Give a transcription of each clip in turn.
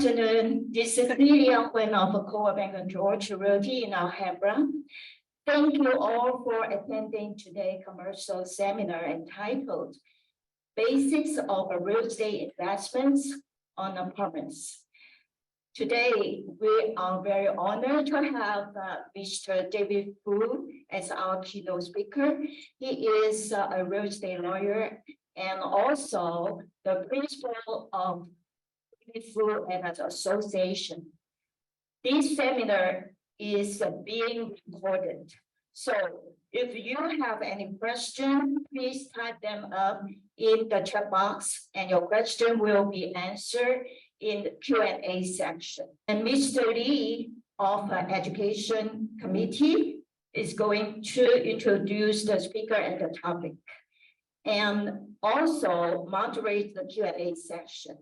afternoon. This is Lilia Nguyen of Coa Bank and George Realty in Alhambra. Thank you all for attending today's commercial seminar entitled Basics of Real Estate Investments on Apartments. Today, we are very honored to have Mr. David Fu as our keynote speaker. He is a real estate lawyer and also the principal of David Fu and Association. This seminar is being recorded. So if you have any questions, please type them up in the chat box and your question will be answered in the Q&A section. And Mr. Lee of the Education Committee is going to introduce the speaker and the topic and also moderate the Q&A session.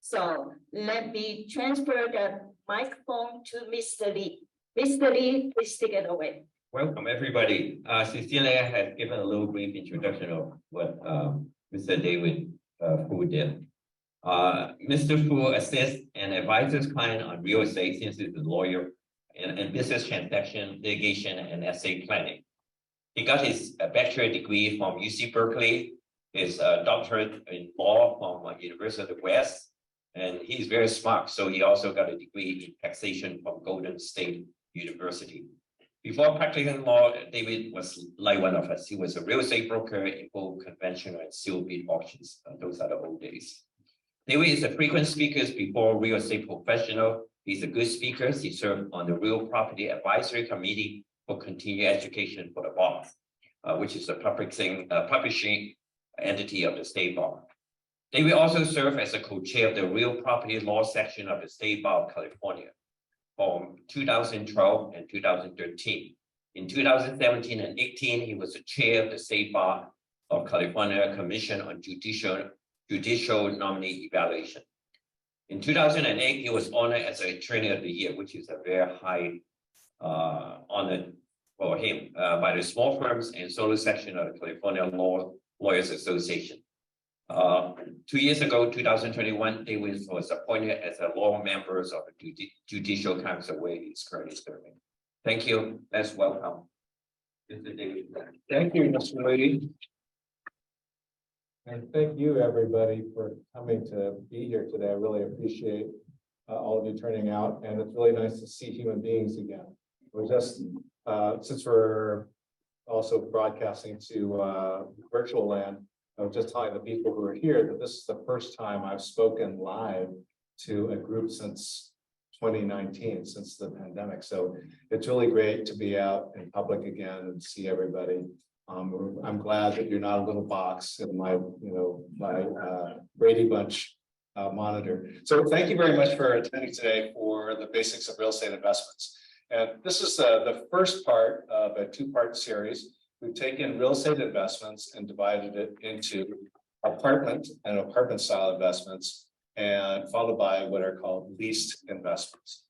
So let me transfer the microphone to Mr. Lee. Mr. Lee, please take it away. Welcome, everybody. Cecilia has given a little brief introduction of what Mr. David Fu did. Mr. Fu assists and advises clients on real estate since he's a lawyer and business transaction, litigation, and estate planning. He got his bachelor degree from UC Berkeley, his doctorate in law from University of the West, and he's very smart. So he also got a degree in taxation from Golden State University. Before practicing law, David was like one of us. He was a real estate broker in both conventional and sealed bid auctions. Those are the old days. David is a frequent speaker before real estate professional. He's a good speaker. He served on the Real Property Advisory Committee for Continuing Education for the Bar, which is a publishing entity of the State Bar. David also served as a co-chair of the Real Property Law section of the State Bar of California from 2012 and 2013. In 2017 and 18, he was the chair of the State Bar of California Commission on Judicial Nominee Evaluation. In 2008, he was honored as an Attorney of the Year, which is a very high honor for him by the Small Firms and Solo section of the California Lawyers Association. 2 years ago, 2021, David was appointed as a law member of the Judicial Council, where he's currently serving. Thank you. Let's welcome Mr. David. Thank you, Mr. Lee. And thank you, everybody, for coming to be here today. I really appreciate all of you turning out, and it's really nice to see human beings again. We're just, since we're also broadcasting to virtual land, I was just telling the people who are here that this is the first time I've spoken live to a group since 2019, since the pandemic. So it's really great to be out in public again and see everybody. I'm glad that you're not a little box in my, my Brady Bunch monitor. So thank you very much for attending today for the basics of real estate investments. And this is the first part of a two-part series. We've taken real estate investments and divided it into apartment and apartment style investments, and followed by what are called leased investments.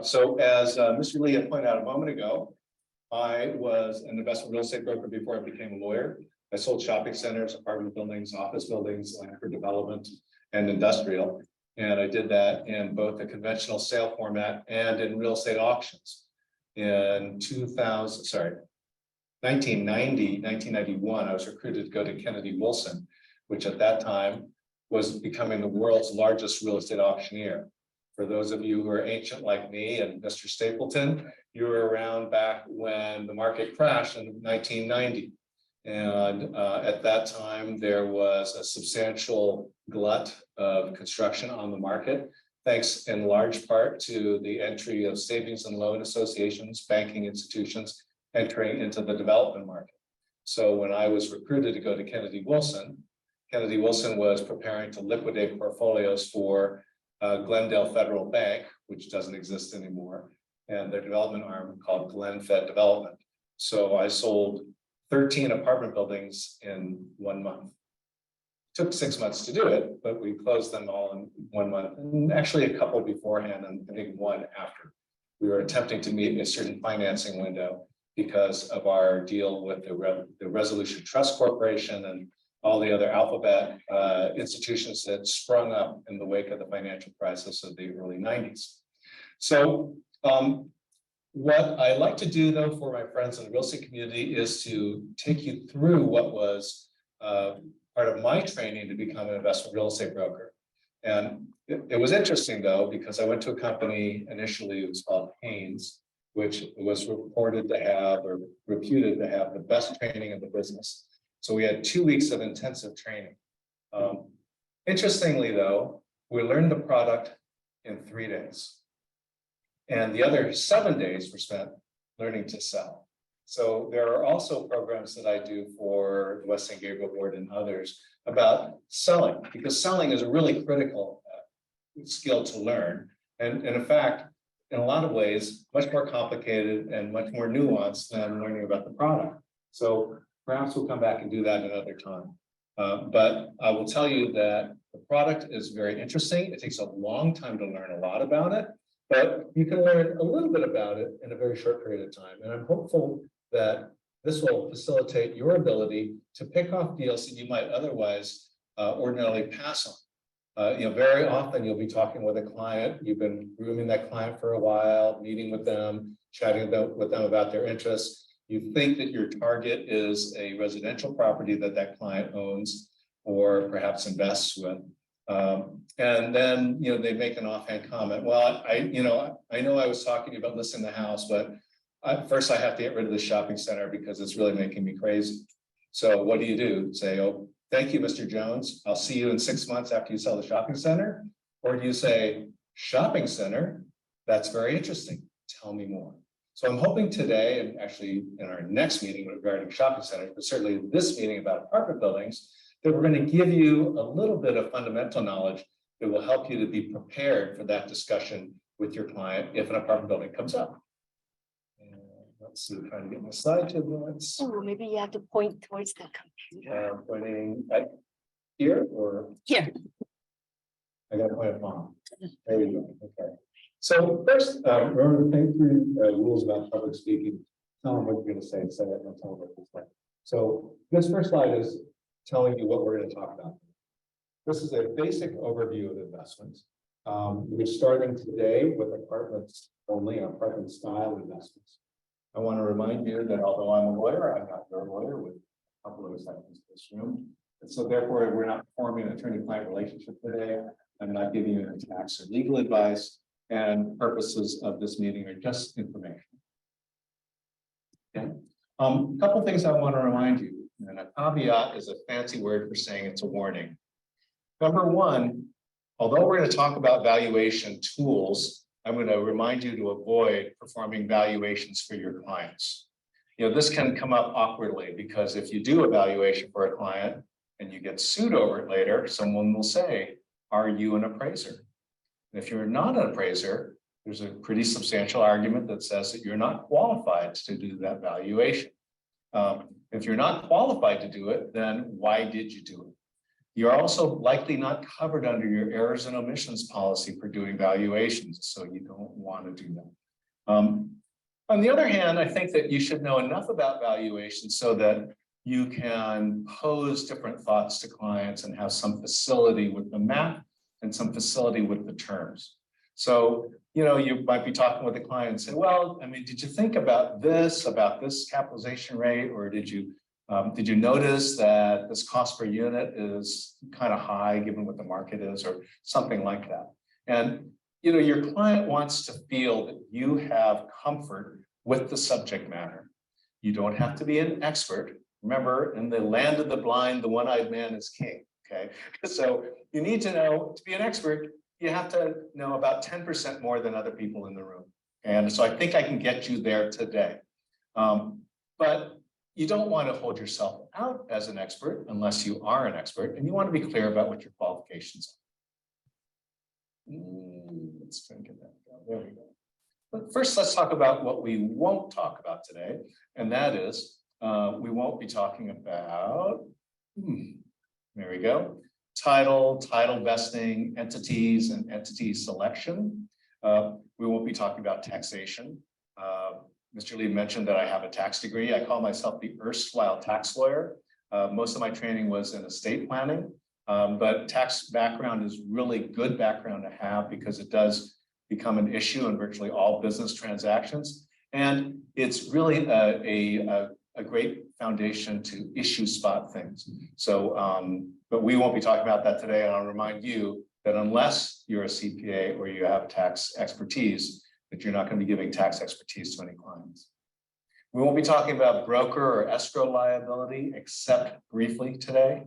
So as Mr. Lee had pointed out a moment ago, I was an investment real estate broker before I became a lawyer. I sold shopping centers, apartment buildings, office buildings, land for development, and industrial. And I did that in both a conventional sale format and in real estate auctions. In 1991, I was recruited to go to Kennedy Wilson, which at that time was becoming the world's largest real estate auctioneer. For those of you who are ancient like me and Mr. Stapleton, you were around back when the market crashed in 1990. And at that time, there was a substantial glut of construction on the market, thanks in large part to the entry of savings and loan associations, banking institutions, entering into the development market. So when I was recruited to go to Kennedy Wilson was preparing to liquidate portfolios for Glendale Federal Bank, which doesn't exist anymore, and their development arm called GlenFed Development. So I sold 13 apartment buildings in 1 month. It took 6 months to do it, but we closed them all in 1 month, and actually a couple beforehand, and I think one after. We were attempting to meet a certain financing window because of our deal with the Resolution Trust Corporation and all the other alphabet institutions that sprung up in the wake of the financial crisis of the early 90s. So what I like to do though for my friends in the real estate community is to take you through what was part of my training to become an investment real estate broker. And it was interesting though, because I went to a company initially, it was called Haynes, which was reported to have or reputed to have the best training in the business. So we had 2 weeks of intensive training. Interestingly though, we learned the product in 3 days. And the other 7 days were spent learning to sell. So there are also programs that I do for the West St. Gabriel Board and others about selling, because selling is a really critical skill to learn. And in fact, in a lot of ways, much more complicated and much more nuanced than learning about the product. So perhaps we'll come back and do that another time. But I will tell you that the product is very interesting. It takes a long time to learn a lot about it, but you can learn a little bit about it in a very short period of time. And I'm hopeful that this will facilitate your ability to pick off deals that you might otherwise ordinarily pass on. Very often you'll be talking with a client, you've been grooming that client for a while, meeting with them, chatting with them about their interests. You think that your target is a residential property that client owns or perhaps invests with. And then, they make an offhand comment. Well, I know I was talking to you about listing the house, but first I have to get rid of the shopping center because it's really making me crazy. So what do? Say, oh, thank you, Mr. Jones. I'll see you in 6 months after you sell the shopping center. Or do you say, shopping center? That's very interesting. Tell me more. So I'm hoping today, and actually in our next meeting regarding shopping centers, but certainly this meeting about apartment buildings, that we're going to give you a little bit of fundamental knowledge that will help you to be prepared for that discussion with your client if an apartment building comes up. And let's see, trying to get my slide to advance. Oh, maybe you have to point towards the computer. Pointing right here or Here. I got to point at mom. There we go. Okay. So first, remember to think through rules about public speaking. Tell them what you're going to say it, and tell them what to say. So this first slide is telling you what we're going to talk about. This is a basic overview of investments. We're starting today with apartments only, apartment style investments. I want to remind you that although I'm a lawyer, I'm not your lawyer with a couple of seconds in this room. And so therefore, we're not forming an attorney-client relationship today. I'm not giving you any tax or legal advice. And purposes of this meeting are just information. Okay. A couple things I want to remind you, and a caveat is a fancy word for saying it's a warning. Number one, although we're going to talk about valuation tools, I'm going to remind you to avoid performing valuations for your clients. This can come up awkwardly because if you do a valuation for a client and you get sued over it later, someone will say, are you an appraiser? And if you're not an appraiser, there's a pretty substantial argument that says that you're not qualified to do that valuation. If you're not qualified to do it, then why did you do it? You're also likely not covered under your errors and omissions policy for doing valuations, so you don't want to do that. On the other hand, I think that you should know enough about valuations so that you can pose different thoughts to clients and have some facility with the math and some facility with the terms. So, you might be talking with a client and say, well, did you think about this capitalization rate, or did you notice that this cost per unit is kind of high given what the market is, or something like that? And, your client wants to feel that you have comfort with the subject matter. You don't have to be an expert. Remember, in the land of the blind, the one-eyed man is king. Okay, so you need to know, to be an expert, you have to know about 10% more than other people in the room. And so I think I can get you there today. But you don't want to hold yourself out as an expert unless you are an expert, and you want to be clear about what your qualifications are. Let's try and get that down. There we go. But first, let's talk about what we won't talk about today. And that is, we won't be talking about, there we go. Title vesting, entities, and entity selection. We won't be talking about taxation. Mr. Lee mentioned that I have a tax degree. I call myself the erstwhile tax lawyer. Most of my training was in estate planning, but tax background is really good background to have because it does become an issue in virtually all business transactions. And it's really a great foundation to issue spot things. So, but we won't be talking about that today. And I'll remind you that unless you're a CPA or you have tax expertise, that you're not going to be giving tax expertise to any clients. We won't be talking about broker or escrow liability, except briefly today.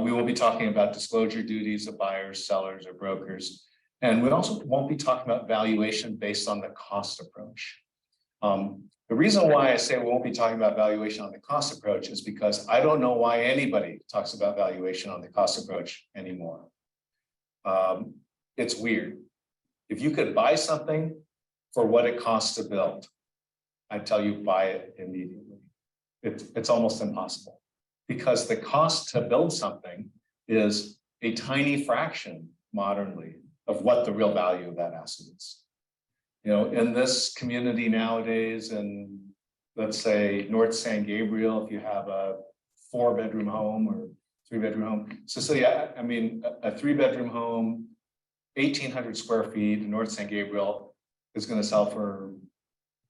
We will be talking about disclosure duties of buyers, sellers, or brokers. And we also won't be talking about valuation based on the cost approach. The reason why I say we won't be talking about valuation on the cost approach is because I don't know why anybody talks about valuation on the cost approach anymore. It's weird. If you could buy something for what it costs to build, I tell you, buy it immediately. It's almost impossible because the cost to build something is a tiny fraction modernly of what the real value of that asset is. You know, in this community nowadays, and let's say North San Gabriel, if you have a 4-bedroom home or 3-bedroom home. Cecilia, I mean, a 3-bedroom home, 1,800 square feet in North San Gabriel is going to sell for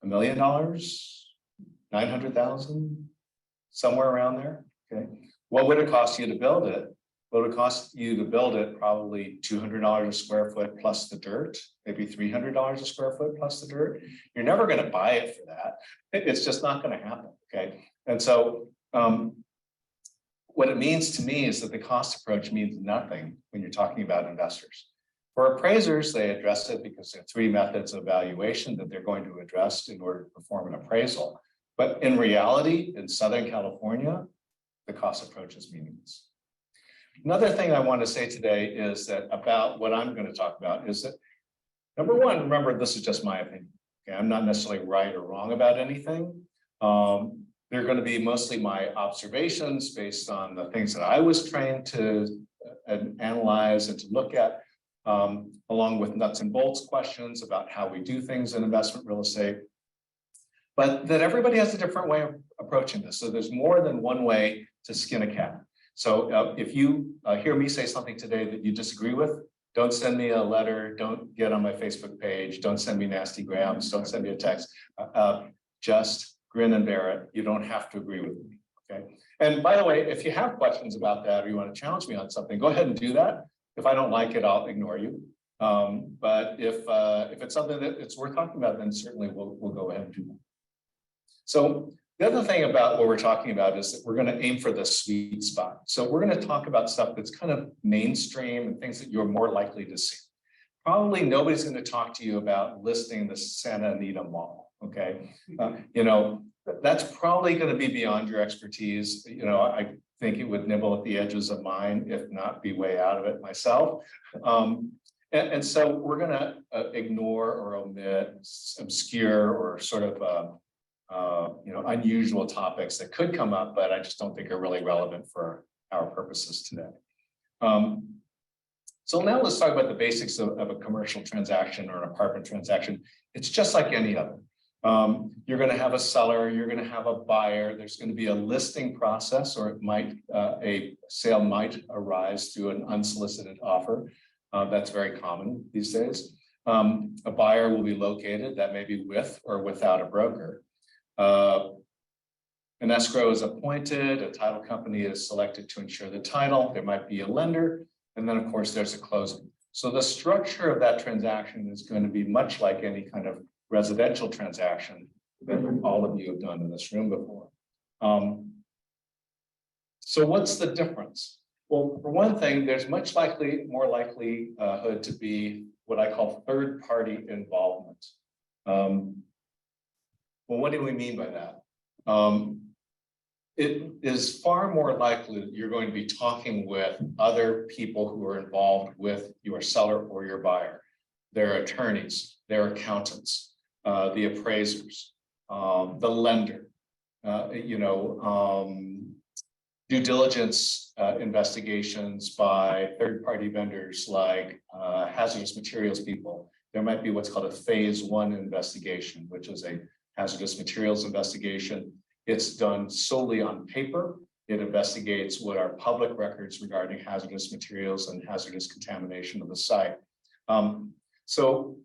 $1 million, 900,000, somewhere around there. Okay. What would it cost you to build it? What would it cost you to build it? Probably $200 a square foot plus the dirt, maybe $300 a square foot plus the dirt. You're never going to buy it for that. It's just not going to happen. Okay. And so what it means to me is that the cost approach means nothing when you're talking about investors. For appraisers, they address it because there are 3 methods of valuation that they're going to address in order to perform an appraisal. But in reality, in Southern California, the cost approach is meaningless. Another thing I want to say today is that about what I'm going to talk about is that, number one, remember, this is just my opinion. Okay, I'm not necessarily right or wrong about anything. They're going to be mostly my observations based on the things that I was trained to analyze and to look at, along with nuts and bolts questions about how we do things in investment real estate. But that everybody has a different way of approaching this. So there's more than one way to skin a cat. So if you hear me say something today that you disagree with, don't send me a letter, don't get on my Facebook page, don't send me nasty grams, don't send me a text. Just grin and bear it. You don't have to agree with me, okay? And by the way, if you have questions about that or you want to challenge me on something, go ahead and do that. If I don't like it, I'll ignore you. But if it's something that it's worth talking about, then certainly we'll go ahead and do that. So the other thing about what we're talking about is that we're going to aim for the sweet spot. So we're going to talk about stuff that's kind of mainstream and things that you're more likely to see. Probably nobody's going to talk to you about listing the Santa Anita Mall. Okay, you know, that's probably going to be beyond your expertise. You know, I think it would nibble at the edges of mine, if not be way out of it myself. And so we're going to ignore or omit, obscure, or sort of you know, unusual topics that could come up, but I just don't think are really relevant for our purposes today. So now let's talk about the basics of a commercial transaction or an apartment transaction. It's just like any other. You're going to have a seller, you're going to have a buyer, there's going to be a listing process, or it might, a sale might arise through an unsolicited offer. That's very common these days. A buyer will be located, that may be with or without a broker. An escrow is appointed, a title company is selected to ensure the title, there might be a lender, and then of course there's a closing. So the structure of that transaction is going to be much like any kind of residential transaction that all of you have done in this room before. So what's the difference? Well, for one thing, there's much more likelihood to be what I call third-party involvement. Well, what do we mean by that? It is far more likely that you're going to be talking with other people who are involved with your seller or your buyer, their attorneys, their accountants, the appraisers, the lender, you know, due diligence investigations by third-party vendors like hazardous materials people. There might be what's called a phase 1 investigation, which is a hazardous materials investigation. It's done solely on paper. It investigates what are public records regarding hazardous materials and hazardous contamination of the site. So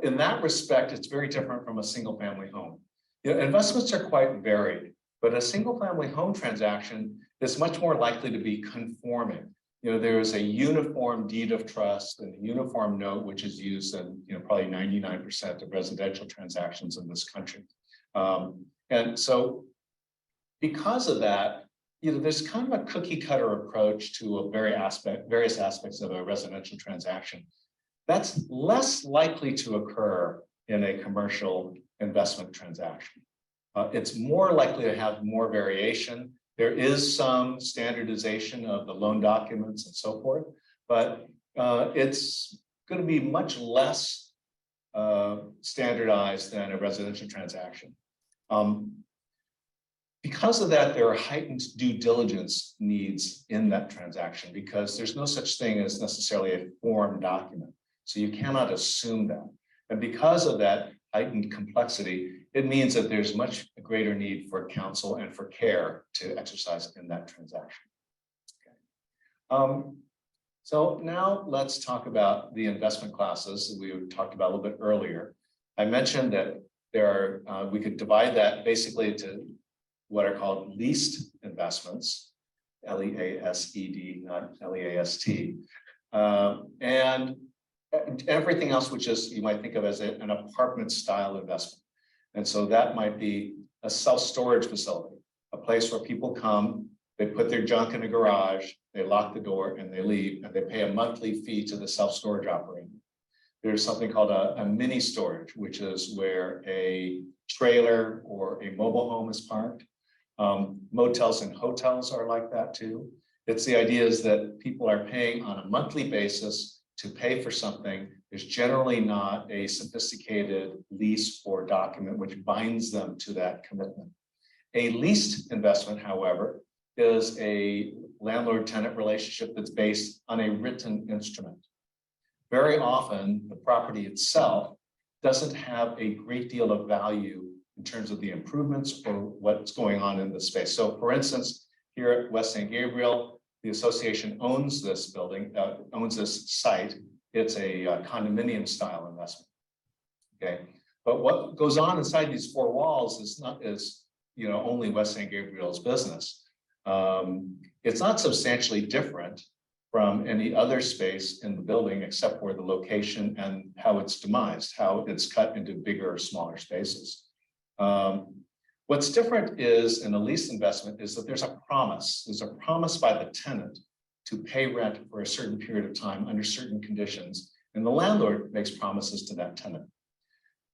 in that respect, it's very different from a single family home. You know, investments are quite varied, but a single family home transaction is much more likely to be conforming. You know, there is a uniform deed of trust and a uniform note, which is used in, you know, probably 99% of residential transactions in this country. And so because of that, you know, there's kind of a cookie cutter approach to a various aspects of a residential transaction. That's less likely to occur in a commercial investment transaction. It's more likely to have more variation. There is some standardization of the loan documents and so forth, but it's going to be much less standardized than a residential transaction. Because of that, there are heightened due diligence needs in that transaction because there's no such thing as necessarily a form document. So you cannot assume that. And because of that heightened complexity, it means that there's much greater need for counsel and for care to exercise in that transaction. Okay. So now let's talk about the investment classes that we talked about a little bit earlier. I mentioned that there are, we could divide that basically to what are called leased investments, L-E-A-S-E-D, not L-E-A-S-T, and everything else, which is you might think of as an apartment style investment. And so that might be a self-storage facility, a place where people come, they put their junk in a garage, they lock the door and they leave, and they pay a monthly fee to the self-storage operator. There's something called a mini storage, which is where a trailer or a mobile home is parked. Motels and hotels are like that too. It's the idea is that people are paying on a monthly basis to pay for something. There's generally not a sophisticated lease or document which binds them to that commitment. A leased investment, however, is a landlord-tenant relationship that's based on a written instrument. Very often, the property itself doesn't have a great deal of value in terms of the improvements or what's going on in the space. So for instance, here at West St. Gabriel, the association owns this building, owns this site. It's a condominium style investment, okay? But what goes on inside these four walls is you know, only West St. Gabriel's business. It's not substantially different from any other space in the building, except for the location and how it's demised, how it's cut into bigger or smaller spaces. What's different is in a lease investment is that there's a promise by the tenant to pay rent for a certain period of time under certain conditions, and the landlord makes promises to that tenant.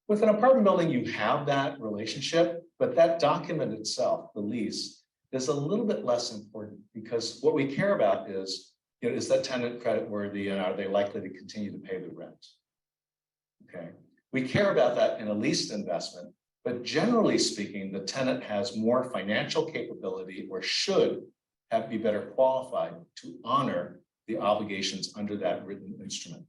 With an apartment building, you have that relationship, but that document itself, the lease, is a little bit less important because what we care about is, you know, is that tenant creditworthy and are they likely to continue to pay the rent? Okay, we care about that in a leased investment. But generally speaking, the tenant has more financial capability or should be better qualified to honor the obligations under that written instrument.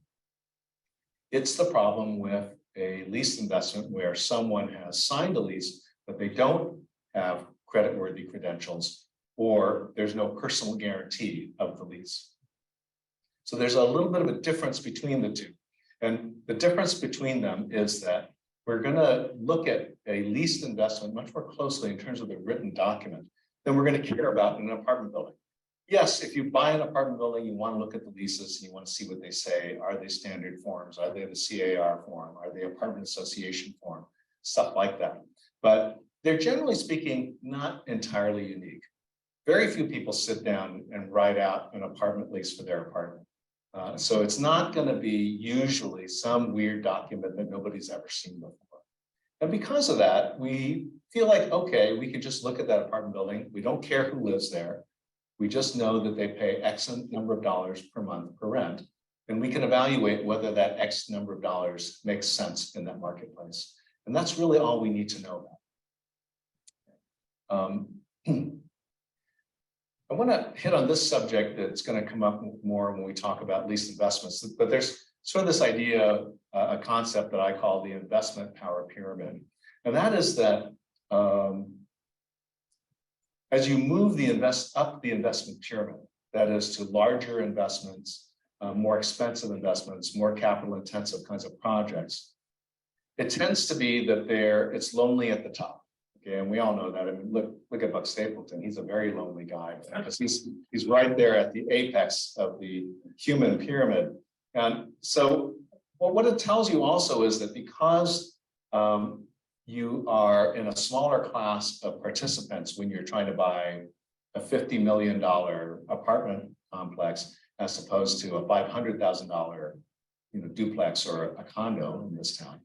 It's the problem with a lease investment where someone has signed a lease, but they don't have creditworthy credentials, or there's no personal guarantee of the lease. So there's a little bit of a difference between the two. And the difference between them is that we're going to look at a leased investment much more closely in terms of the written document than we're going to care about in an apartment building. Yes, if you buy an apartment building, you want to look at the leases, you want to see what they say. Are they standard forms? Are they the CAR form? Are they apartment association form? Stuff like that. But they're generally speaking not entirely unique. Very few people sit down and write out an apartment lease for their apartment. So it's not going to be usually some weird document that nobody's ever seen before. And because of that, we feel like, okay, we can just look at that apartment building. We don't care who lives there. We just know that they pay X number of dollars per month per rent. And we can evaluate whether that X number of dollars makes sense in that marketplace. And that's really all we need to know about. I want to hit on this subject that's going to come up more when we talk about leased investments, but there's sort of this idea, a concept that I call the investment power pyramid. And that is that as you move up the investment pyramid, that is to larger investments, more expensive investments, more capital intensive kinds of projects, it tends to be that it's lonely at the top. Okay, and we all know that. I mean, look at Buck Stapleton. He's a very lonely guy because he's right there at the apex of the human pyramid. And so, what it tells you also is that because you are in a smaller class of participants when you're trying to buy a $50 million apartment complex as opposed to a $500,000 duplex or a condo in this town.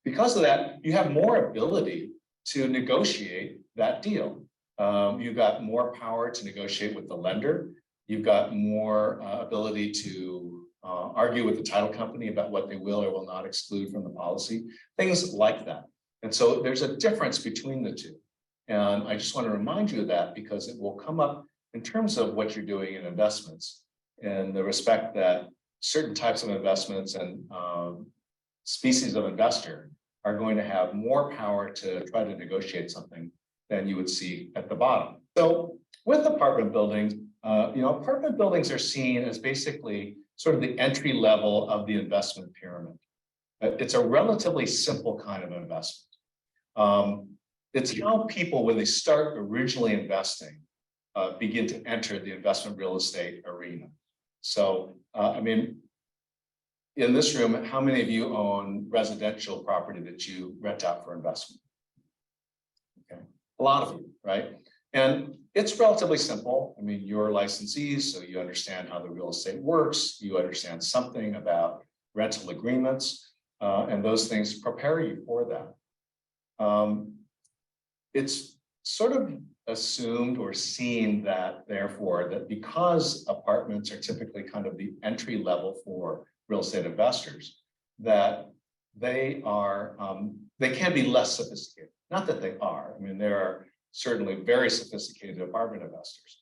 Because of that, you have more ability to negotiate that deal. You've got more power to negotiate with the lender. You've got more ability to argue with the title company about what they will or will not exclude from the policy, things like that. And so there's a difference between the two. And I just want to remind you of that because it will come up in terms of what you're doing in investments and the respect that certain types of investments and species of investor are going to have more power to try to negotiate something than you would see at the bottom. So with apartment buildings, apartment buildings are seen as basically sort of the entry level of the investment pyramid. It's a relatively simple kind of investment. It's how people, when they start originally investing, begin to enter the investment real estate arena. So, in this room, how many of you own residential property that you rent out for investment? Okay, a lot of you, right? And it's relatively simple. I mean, you're licensees, so you understand how the real estate works. You understand something about rental agreements, and those things prepare you for that. It's sort of assumed or seen that, therefore, that because apartments are typically kind of the entry level for real estate investors, that they can be less sophisticated. Not that they are. I mean, there are certainly very sophisticated apartment investors,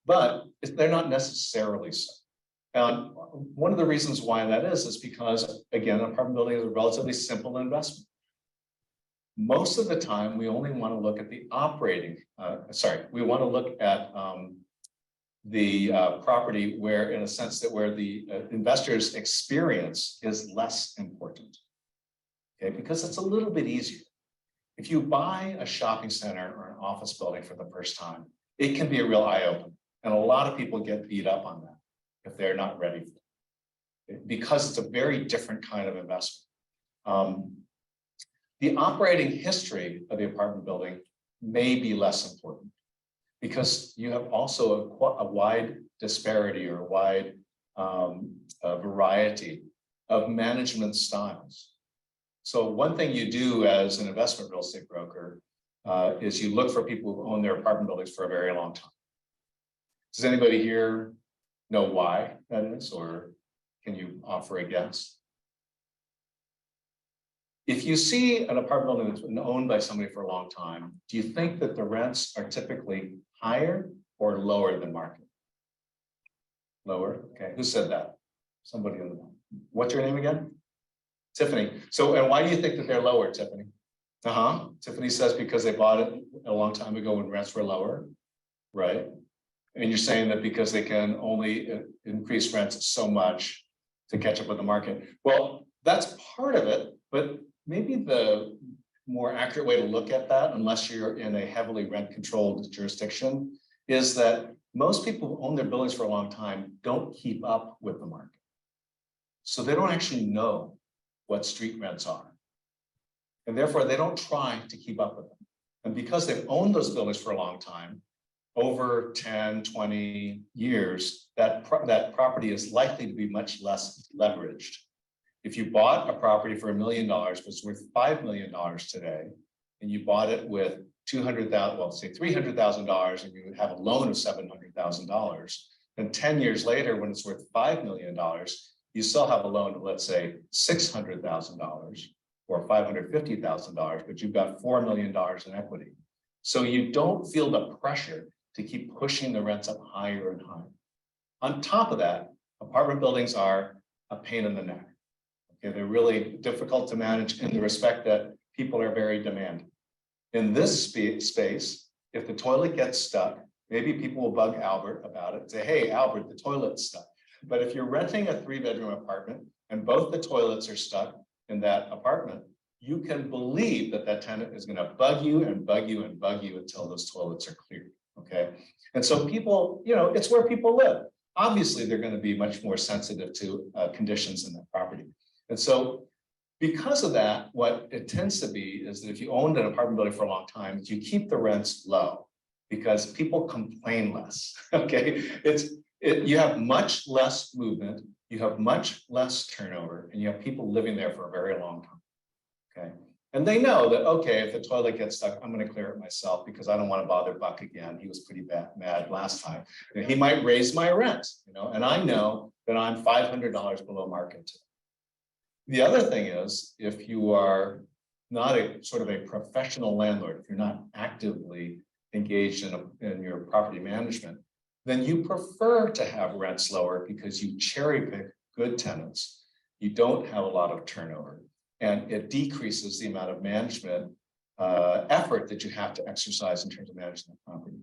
but they're not necessarily so. And one of the reasons why that is because, again, apartment building is a relatively simple investment. Most of the time, we only want to look at the operating, we want to look at the property where, in a sense, that where the investor's experience is less important, okay? Because it's a little bit easier. If you buy a shopping center or an office building for the first time, it can be a real eye-opener. And a lot of people get beat up on that if they're not ready for it, because it's a very different kind of investment. The operating history of the apartment building may be less important because you have also a wide disparity or a wide variety of management styles. So one thing you do as an investment real estate broker is you look for people who own their apartment buildings for a very long time. Does anybody here know why that is, or can you offer a guess? If you see an apartment building that's been owned by somebody for a long time, do you think that the rents are typically higher or lower than market? Lower, okay, who said that? Somebody in the room. What's your name again? Tiffany. So, and why do you think that they're lower, Tiffany? Tiffany says because they bought it a long time ago when rents were lower, right? And you're saying that because they can only increase rents so much to catch up with the market. Well, that's part of it, but maybe the more accurate way to look at that, unless you're in a heavily rent-controlled jurisdiction, is that most people who own their buildings for a long time don't keep up with the market. So they don't actually know what street rents are. And therefore, they don't try to keep up with them. And because they've owned those buildings for a long time, over 10, 20 years, that property is likely to be much less leveraged. If you bought a property for $1 million, but it's worth $5 million today, and you bought it with $200,000, well, say $300,000, and you have a loan of $700,000, then 10 years later, when it's worth $5 million, you still have a loan of, let's say, $600,000 or $550,000, but you've got $4 million in equity. So you don't feel the pressure to keep pushing the rents up higher and higher. On top of that, apartment buildings are a pain in the neck. Okay, they're really difficult to manage in the respect that people are very demanding. In this space, if the toilet gets stuck, maybe people will bug Albert about it, say, hey, Albert, the toilet's stuck. But if you're renting a 3-bedroom apartment and both the toilets are stuck in that apartment, you can believe that that tenant is going to bug you and bug you and bug you until those toilets are cleared. Okay. And so people, it's where people live. Obviously, they're going to be much more sensitive to conditions in that property. And so because of that, what it tends to be is that if you owned an apartment building for a long time, you keep the rents low because people complain less. Okay. You have much less movement, you have much less turnover, and you have people living there for a very long time. Okay. And they know that, okay, if the toilet gets stuck, I'm going to clear it myself because I don't want to bother Buck again. He was pretty mad last time. He might raise my rent, and I know that I'm $500 below market. The other thing is, if you are not a sort of a professional landlord, if you're not actively engaged in your property management, then you prefer to have rents lower because you cherry pick good tenants. You don't have a lot of turnover. And it decreases the amount of management effort that you have to exercise in terms of managing the property.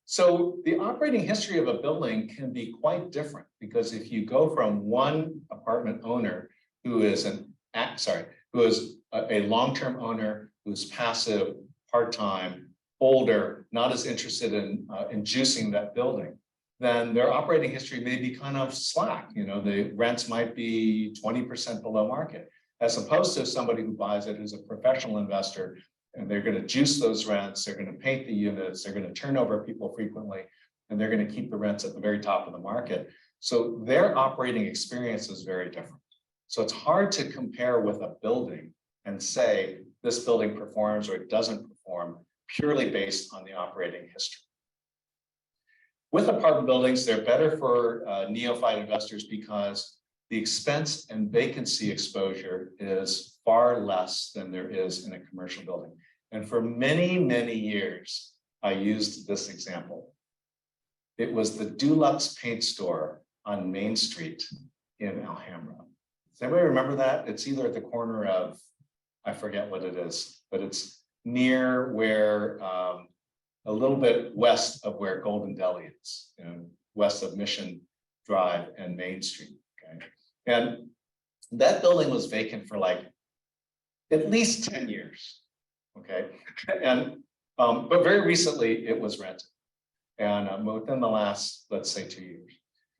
So the operating history of a building can be quite different because if you go from one apartment owner who is a long-term owner, who's passive, part-time, older, not as interested in juicing that building, then their operating history may be kind of slack. The rents might be 20% below market, as opposed to somebody who buys it who's a professional investor, and they're going to juice those rents, they're going to paint the units, they're going to turn over people frequently, and they're going to keep the rents at the very top of the market. So their operating experience is very different. So it's hard to compare with a building and say this building performs or it doesn't perform purely based on the operating history. With apartment buildings, they're better for neophyte investors because the expense and vacancy exposure is far less than there is in a commercial building. And for many, many years, I used this example. It was the Dulux paint store on Main Street in Alhambra. Does anybody remember that? It's either at the corner of, I forget what it is, but it's near where, a little bit west of where Golden Deli is, west of Mission Drive and Main Street. Okay. And that building was vacant for like at least 10 years. Okay. And, but very recently it was rented. And within the last, let's say 2 years.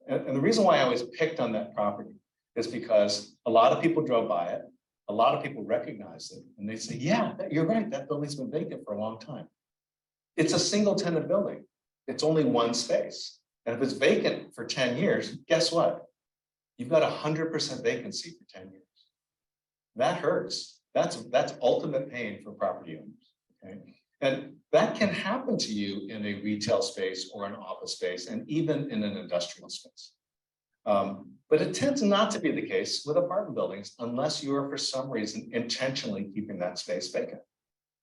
And the reason why I always picked on that property is because a lot of people drove by it. A lot of people recognized it. And they say, yeah, you're right. That building's been vacant for a long time. It's a single tenant building. It's only one space. And if it's vacant for 10 years, guess what? You've got 100% vacancy for 10 years. That hurts. That's ultimate pain for property owners. Okay. And that can happen to you in a retail space or an office space, and even in an industrial space. But it tends not to be the case with apartment buildings unless you are for some reason intentionally keeping that space vacant,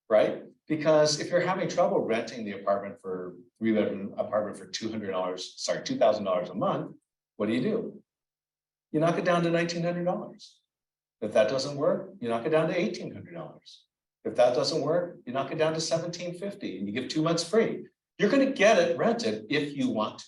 right? Because if you're having trouble renting the apartment for $3-bedroom apartment for $2,000 a month, what do? You knock it down to $1,900. If that doesn't work, you knock it down to $1,800. If that doesn't work, you knock it down to $1,750 and you give 2 months free. You're going to get it rented if you want to.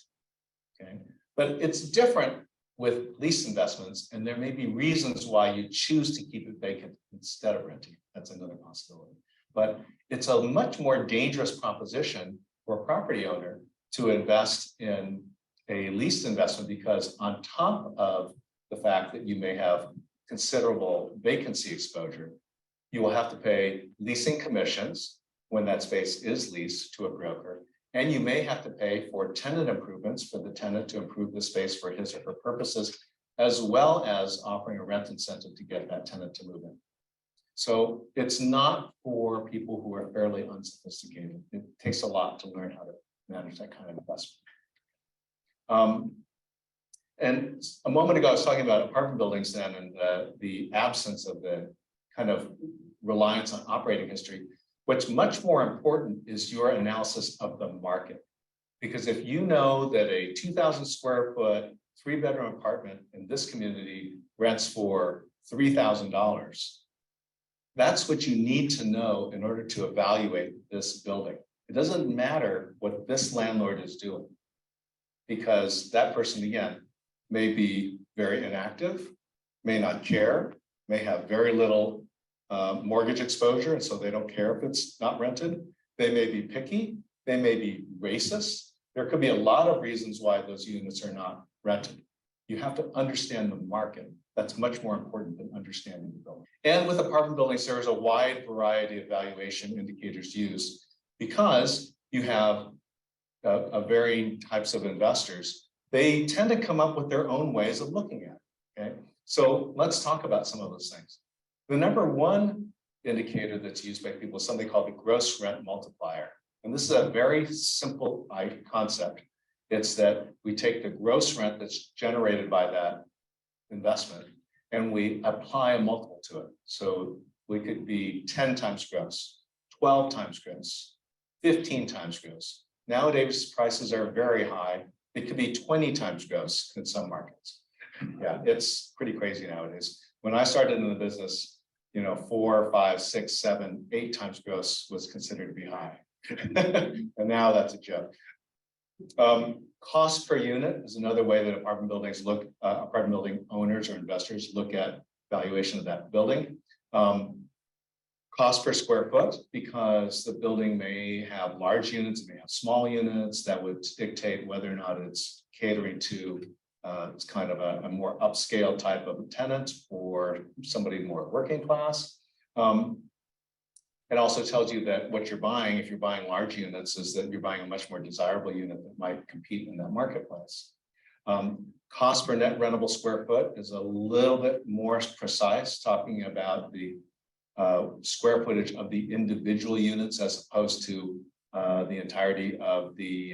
Okay, but it's different with lease investments, and there may be reasons why you choose to keep it vacant instead of renting. That's another possibility. But it's a much more dangerous proposition for a property owner to invest in a leased investment, because on top of the fact that you may have considerable vacancy exposure, you will have to pay leasing commissions when that space is leased to a broker. And you may have to pay for tenant improvements for the tenant to improve the space for his or her purposes, as well as offering a rent incentive to get that tenant to move in. So it's not for people who are fairly unsophisticated. It takes a lot to learn how to manage that kind of investment. And a moment ago, I was talking about apartment buildings then, and the absence of the kind of reliance on operating history. What's much more important is your analysis of the market. Because if you know that a 2,000 square foot, 3-bedroom apartment in this community rents for $3,000. That's what you need to know in order to evaluate this building. It doesn't matter what this landlord is doing. Because that person, again, may be very inactive, may not care, may have very little mortgage exposure, and so they don't care if it's not rented. They may be picky, they may be racist. There could be a lot of reasons why those units are not rented. You have to understand the market. That's much more important than understanding the building. And with apartment buildings, there is a wide variety of valuation indicators used because you have a varying types of investors. They tend to come up with their own ways of looking at it, okay? So let's talk about some of those things. The number one indicator that's used by people is something called the gross rent multiplier. And this is a very simple concept. It's that we take the gross rent that's generated by that investment and we apply a multiple to it. So we could be 10 times gross, 12 times gross, 15 times gross. Nowadays, prices are very high. It could be 20 times gross in some markets. Yeah, it's pretty crazy nowadays. When I started in the business, 4, 5, 6, 7, 8 times gross was considered to be high. And now that's a joke. Cost per unit is another way that apartment building owners or investors look at valuation of that building. Cost per square foot, because the building may have large units, it may have small units that would dictate whether or not it's catering to it's kind of a more upscale type of tenant or somebody more working class. It also tells you that what you're buying, if you're buying large units, is that you're buying a much more desirable unit that might compete in that marketplace. Cost per net rentable square foot is a little bit more precise, talking about the square footage of the individual units as opposed to the entirety of the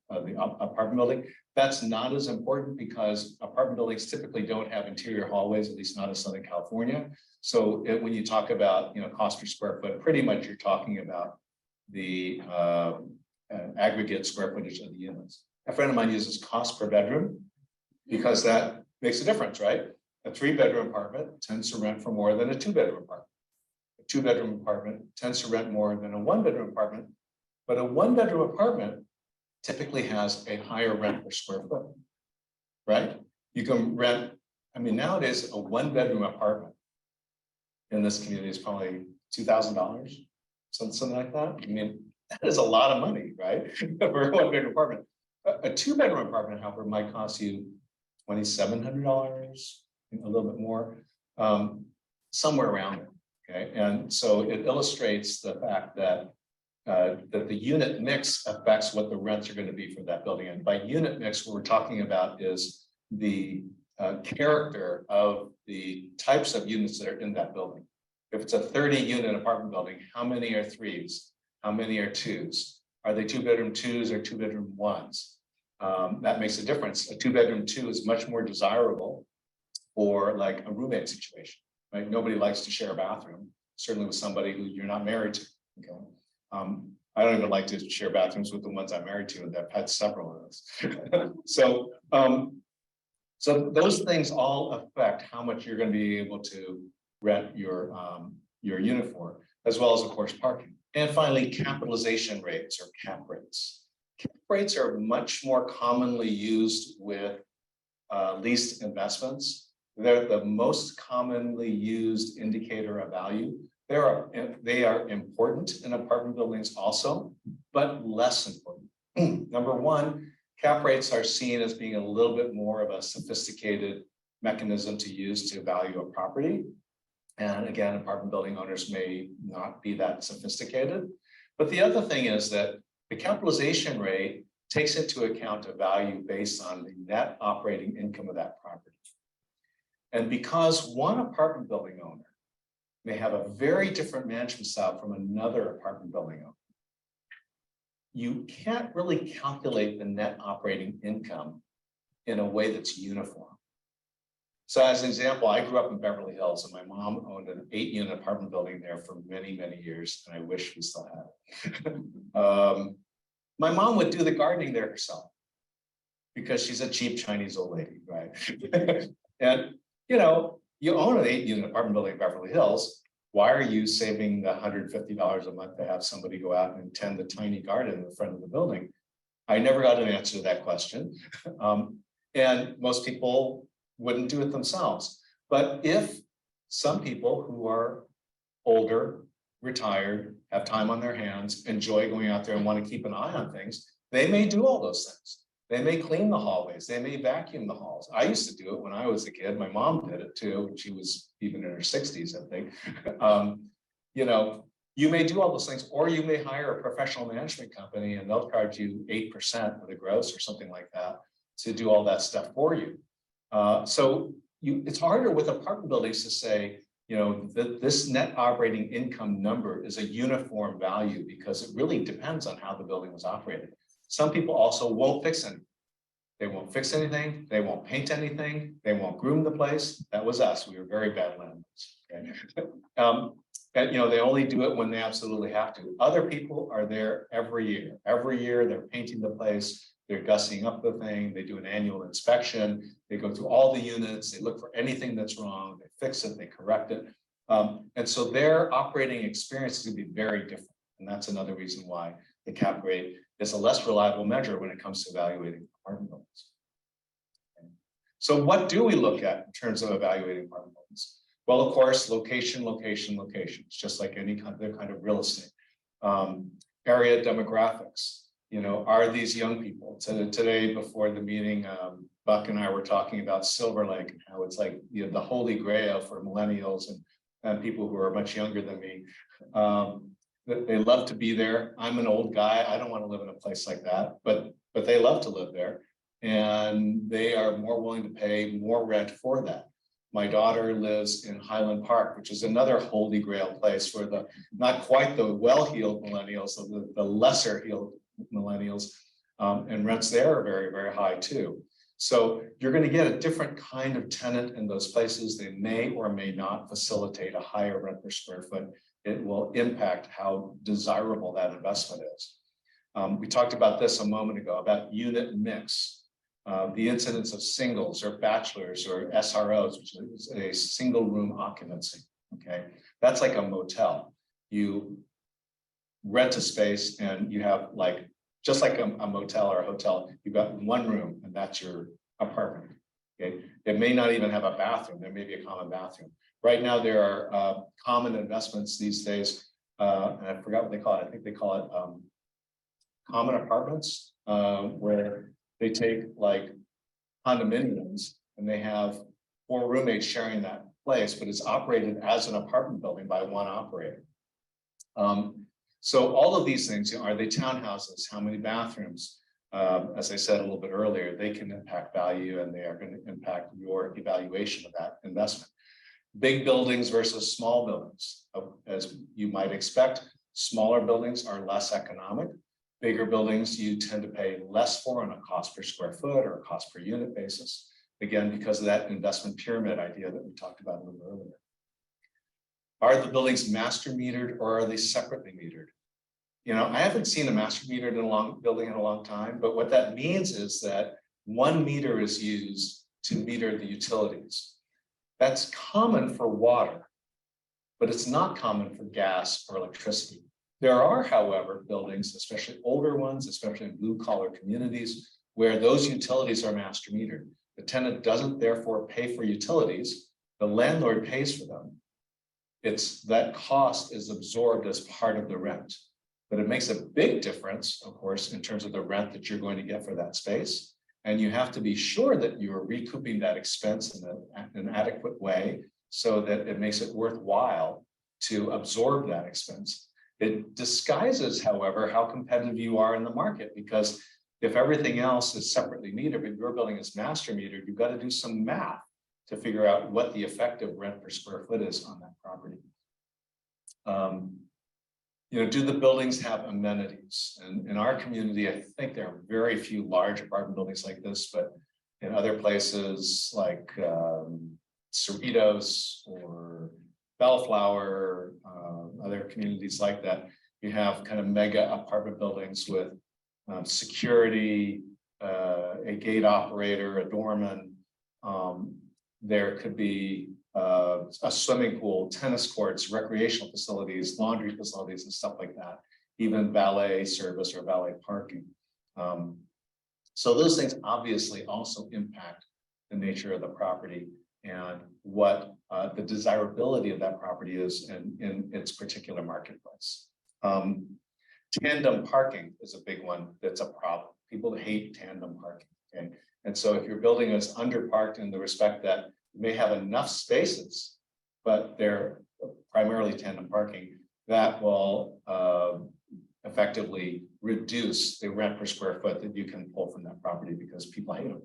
apartment building. That's not as important because apartment buildings typically don't have interior hallways, at least not in Southern California. So when you talk about cost per square foot, pretty much you're talking about the aggregate square footage of the units. A friend of mine uses cost per bedroom because that makes a difference, right? A 3-bedroom apartment tends to rent for more than a 2-bedroom apartment. A 2-bedroom apartment tends to rent more than a 1-bedroom apartment, but a 1-bedroom apartment typically has a higher rent per square foot, right? You can rent, nowadays a 1-bedroom apartment in this community is probably $2,000, something like that. That is a lot of money, right? For a 1-bedroom apartment. A 2-bedroom apartment, however, might cost you $2,700, a little bit more, somewhere around there. Okay, and so it illustrates the fact that that the unit mix affects what the rents are going to be for that building. And by unit mix, what we're talking about is the character of the types of units that are in that building. If it's a 30-unit apartment building, how many are 3s? How many are 2s? Are they 2-bedroom 2s or 2-bedroom 1s? That makes a difference. A 2-bedroom 2 is much more desirable for like a roommate situation, right? Nobody likes to share a bathroom, certainly with somebody who you're not married to. Okay. I don't even like to share bathrooms with the ones I'm married to, and I've had several of those. So those things all affect how much you're going to be able to rent your unit for, as well as, of course, parking. And finally, capitalization rates or cap rates. Cap rates are much more commonly used with leased investments. They're the most commonly used indicator of value. They are important in apartment buildings also, but less important. Number one, cap rates are seen as being a little bit more of a sophisticated mechanism to use to value a property. And again, apartment building owners may not be that sophisticated. But the other thing is that the capitalization rate takes into account a value based on the net operating income of that property. And because one apartment building owner may have a very different management style from another apartment building owner, you can't really calculate the net operating income in a way that's uniform. So as an example, I grew up in Beverly Hills and my mom owned an 8-unit apartment building there for many, many years. And I wish we still had it. My mom would do the gardening there herself. because she's a cheap Chinese old lady, right? And, you know, you own an 8-unit apartment building in Beverly Hills. Why are you saving the $150 a month to have somebody go out and tend the tiny garden in the front of the building? I never got an answer to that question. And most people wouldn't do it themselves. But if some people who are older, retired, have time on their hands, enjoy going out there and want to keep an eye on things, they may do all those things. They may clean the hallways, they may vacuum the halls. I used to do it when I was a kid. My mom did it too, when she was even in her 60s, I think. You know, you may do all those things, or you may hire a professional management company and they'll charge you 8% of the gross or something like that to do all that stuff for you. It's harder with apartment buildings to say, you know, that this net operating income number is a uniform value because it really depends on how the building was operated. Some people also won't fix anything. They won't fix anything. They won't paint anything. They won't groom the place. That was us. We were very bad landlords. Okay? And, you know, they only do it when they absolutely have to. Other people are there every year. Every year they're painting the place. They're gussing up the thing. They do an annual inspection. They go through all the units. They look for anything that's wrong. They fix it. They correct it. And so their operating experience is going to be very different. And that's another reason why the cap rate is a less reliable measure when it comes to evaluating apartment buildings. Okay. So what do we look at in terms of evaluating apartment buildings? Well, of course, location, location, location. It's just like any kind of real estate. Area demographics. You know, are these young people? Today before the meeting, Buck and I were talking about Silver Lake and how it's like, you know, the holy grail for millennials and people who are much younger than me. They love to be there. I'm an old guy. I don't want to live in a place like that, but they love to live there. And they are more willing to pay more rent for that. My daughter lives in Highland Park, which is another holy grail place for the, not quite the well-heeled millennials, the lesser heeled millennials, and rents there are very, very high too. So you're going to get a different kind of tenant in those places. They may or may not facilitate a higher rent per square foot. It will impact how desirable that investment is. We talked about this a moment ago about unit mix. The incidence of singles or bachelors or SROs, which is a single room occupancy. Okay, that's like a motel. You rent a space and you have like, just like a motel or a hotel, you've got one room and that's your apartment. Okay, it may not even have a bathroom. There may be a common bathroom. Right now, there are common investments these days, and I forgot what they call it. I think they call it common apartments, where they take like condominiums and they have 4 roommates sharing that place, but it's operated as an apartment building by one operator. So all of these things, are they townhouses? How many bathrooms? As I said a little bit earlier, they can impact value and they are going to impact your evaluation of that investment. Big buildings versus small buildings. As you might expect, smaller buildings are less economic. Bigger buildings you tend to pay less for on a cost per square foot or a cost per unit basis. Again, because of that investment pyramid idea that we talked about a little earlier. Are the buildings master metered or are they separately metered? You know, I haven't seen a master metered in a building in a long time, but what that means is that one meter is used to meter the utilities. That's common for water, but it's not common for gas or electricity. There are, however, buildings, especially older ones, especially in blue collar communities, where those utilities are master metered. The tenant doesn't therefore pay for utilities, the landlord pays for them. It's that cost is absorbed as part of the rent. But it makes a big difference, of course, in terms of the rent that you're going to get for that space. And you have to be sure that you are recouping that expense in an adequate way so that it makes it worthwhile to absorb that expense. It disguises, however, how competitive you are in the market, because if everything else is separately metered, but your building is master metered, you've got to do some math to figure out what the effective rent per square foot is on that property. You know, do the buildings have amenities? And in our community, I think there are very few large apartment buildings like this, but in other places like Cerritos or Bellflower, other communities like that, you have kind of mega apartment buildings with security, a gate operator, a doorman. There could be a swimming pool, tennis courts, recreational facilities, laundry facilities, and stuff like that. Even valet service or valet parking. So those things obviously also impact the nature of the property and what the desirability of that property is in its particular marketplace. Tandem parking is a big one that's a problem. People hate tandem parking. Okay, and so if your building is underparked in the respect that you may have enough spaces, but they're primarily tandem parking, that will effectively reduce the rent per square foot that you can pull from that property because people hate them.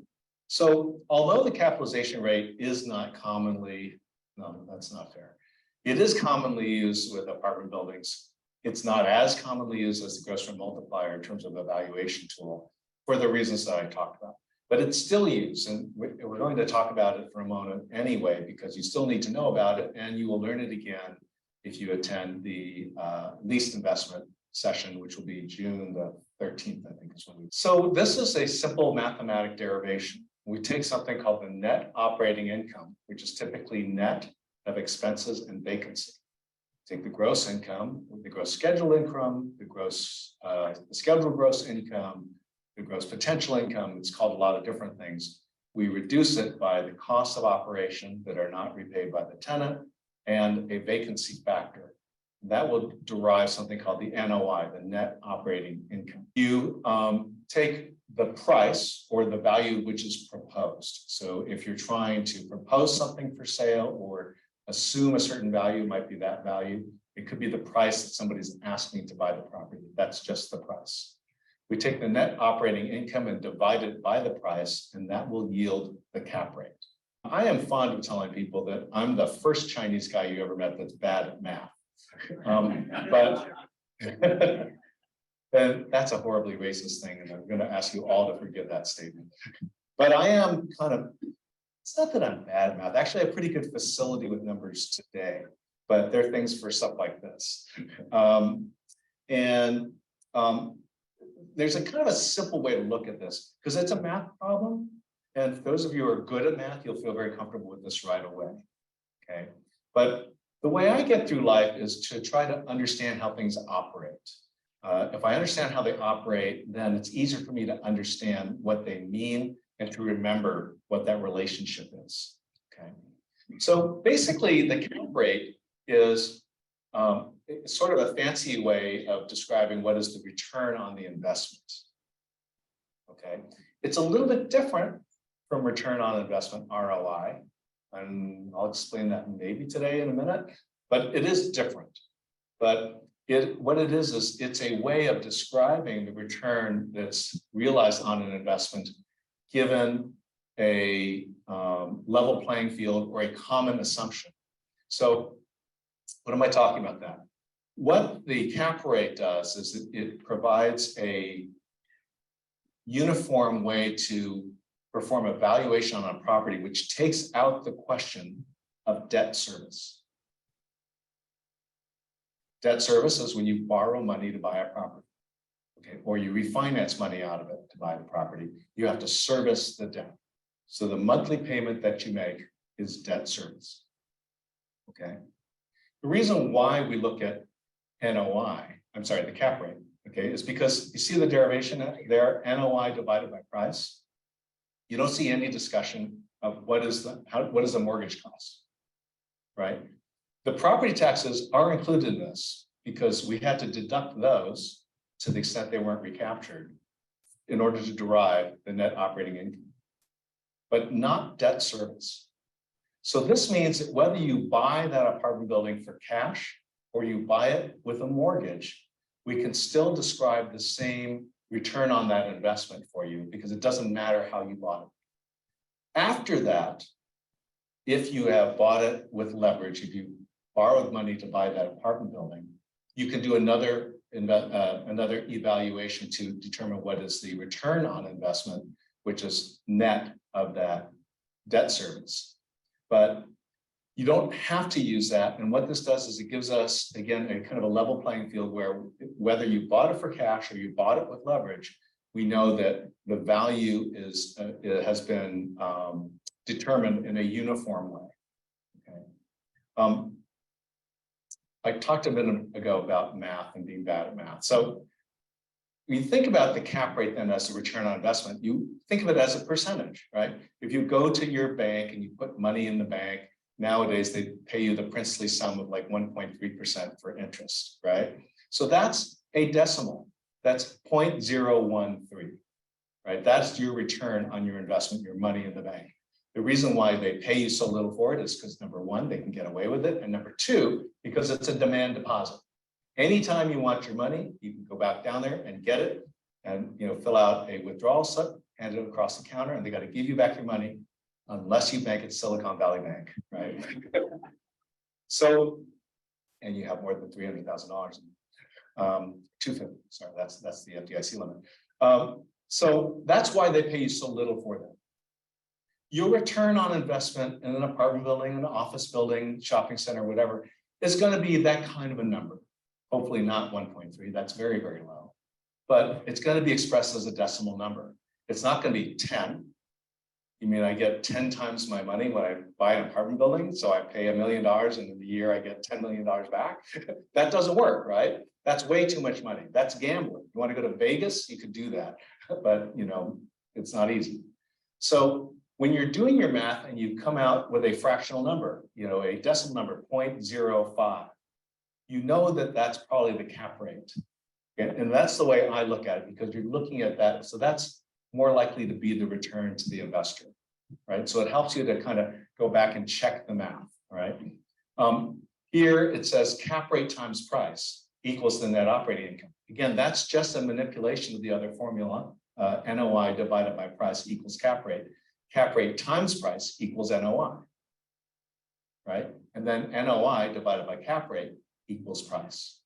So although the capitalization rate is not commonly, no, that's not fair. It is commonly used with apartment buildings. It's not as commonly used as the gross rent multiplier in terms of evaluation tool for the reasons that I talked about. But it's still used, and we're going to talk about it for a moment anyway, because you still need to know about it, and you will learn it again if you attend the leased investment session, which will be June the 13th, I think is when we. So this is a simple mathematic derivation. We take something called the net operating income, which is typically net of expenses and vacancy. Take the gross income, the gross scheduled income, the scheduled gross income, the gross potential income. It's called a lot of different things. We reduce it by the costs of operation that are not repaid by the tenant and a vacancy factor. That will derive something called the NOI, the net operating income. You take the price or the value which is proposed. So if you're trying to propose something for sale or assume a certain value might be that value, it could be the price that somebody's asking to buy the property. That's just the price. We take the net operating income and divide it by the price, and that will yield the cap rate. I am fond of telling people that I'm the first Chinese guy you ever met that's bad at math. But and that's a horribly racist thing, and I'm going to ask you all to forget that statement. But I am kind of, it's not that I'm bad at math. Actually, I have pretty good facility with numbers today, but there are things for stuff like this. There's a kind of a simple way to look at this because it's a math problem. And for those of you who are good at math, you'll feel very comfortable with this right away. Okay. But the way I get through life is to try to understand how things operate. If I understand how they operate, then it's easier for me to understand what they mean and to remember what that relationship is. Okay. So basically, the cap rate is sort of a fancy way of describing what is the return on the investment. Okay. It's a little bit different from return on investment, ROI. And I'll explain that maybe today in a minute, but it is different. But what it is it's a way of describing the return that's realized on an investment given a level playing field or a common assumption. So what am I talking about that? What the cap rate does is it provides a uniform way to perform a valuation on a property, which takes out the question of debt service. Debt service is when you borrow money to buy a property, okay, or you refinance money out of it to buy the property. You have to service the debt. So the monthly payment that you make is debt service. Okay. The reason why we look at NOI, I'm sorry, the cap rate, okay, is because you see the derivation there, NOI divided by price. You don't see any discussion of what is the mortgage cost, right? The property taxes are included in this because we had to deduct those to the extent they weren't recaptured in order to derive the net operating income, but not debt service. So this means that whether you buy that apartment building for cash or you buy it with a mortgage, we can still describe the same return on that investment for you because it doesn't matter how you bought it. After that, if you have bought it with leverage, if you borrowed money to buy that apartment building, you can do another evaluation to determine what is the return on investment, which is net of that debt service. But you don't have to use that. And what this does is it gives us, again, a kind of a level playing field where whether you bought it for cash or you bought it with leverage, we know that the value is, it has been determined in a uniform way. Okay. I talked a minute ago about math and being bad at math. So when you think about the cap rate then as a return on investment, you think of it as a percentage, right? If you go to your bank and you put money in the bank, nowadays they pay you the princely sum of like 1.3% for interest, right? So that's a decimal. That's 0.013, right? That's your return on your investment, your money in the bank. The reason why they pay you so little for it is because number one, they can get away with it. And number two, because it's a demand deposit. Anytime you want your money, you can go back down there and get it and, you know, fill out a withdrawal slip, hand it across the counter, and they got to give you back your money unless you bank at Silicon Valley Bank, right? So, and you have more than $300,000. 250, sorry, that's the FDIC limit. So that's why they pay you so little for them. Your return on investment in an apartment building, an office building, shopping center, whatever, is going to be that kind of a number. Hopefully not 1.3, that's very, very low. But it's going to be expressed as a decimal number. It's not going to be 10. You mean I get 10 times my money when I buy an apartment building? So I pay $1 million and in the year I get $10 million back? That doesn't work, right? That's way too much money. That's gambling. You want to go to Vegas? You could do that, but you know, it's not easy. So when you're doing your math and you come out with a fractional number, you know, a decimal number, 0.05, you know that that's probably the cap rate. And that's the way I look at it, because you're looking at that. So that's more likely to be the return to the investor, right? So it helps you to kind of go back and check the math, right? Here it says cap rate times price equals the net operating income. Again, that's just a manipulation of the other formula. NOI divided by price equals cap rate. Cap rate times price equals NOI, right? And then NOI divided by cap rate equals price.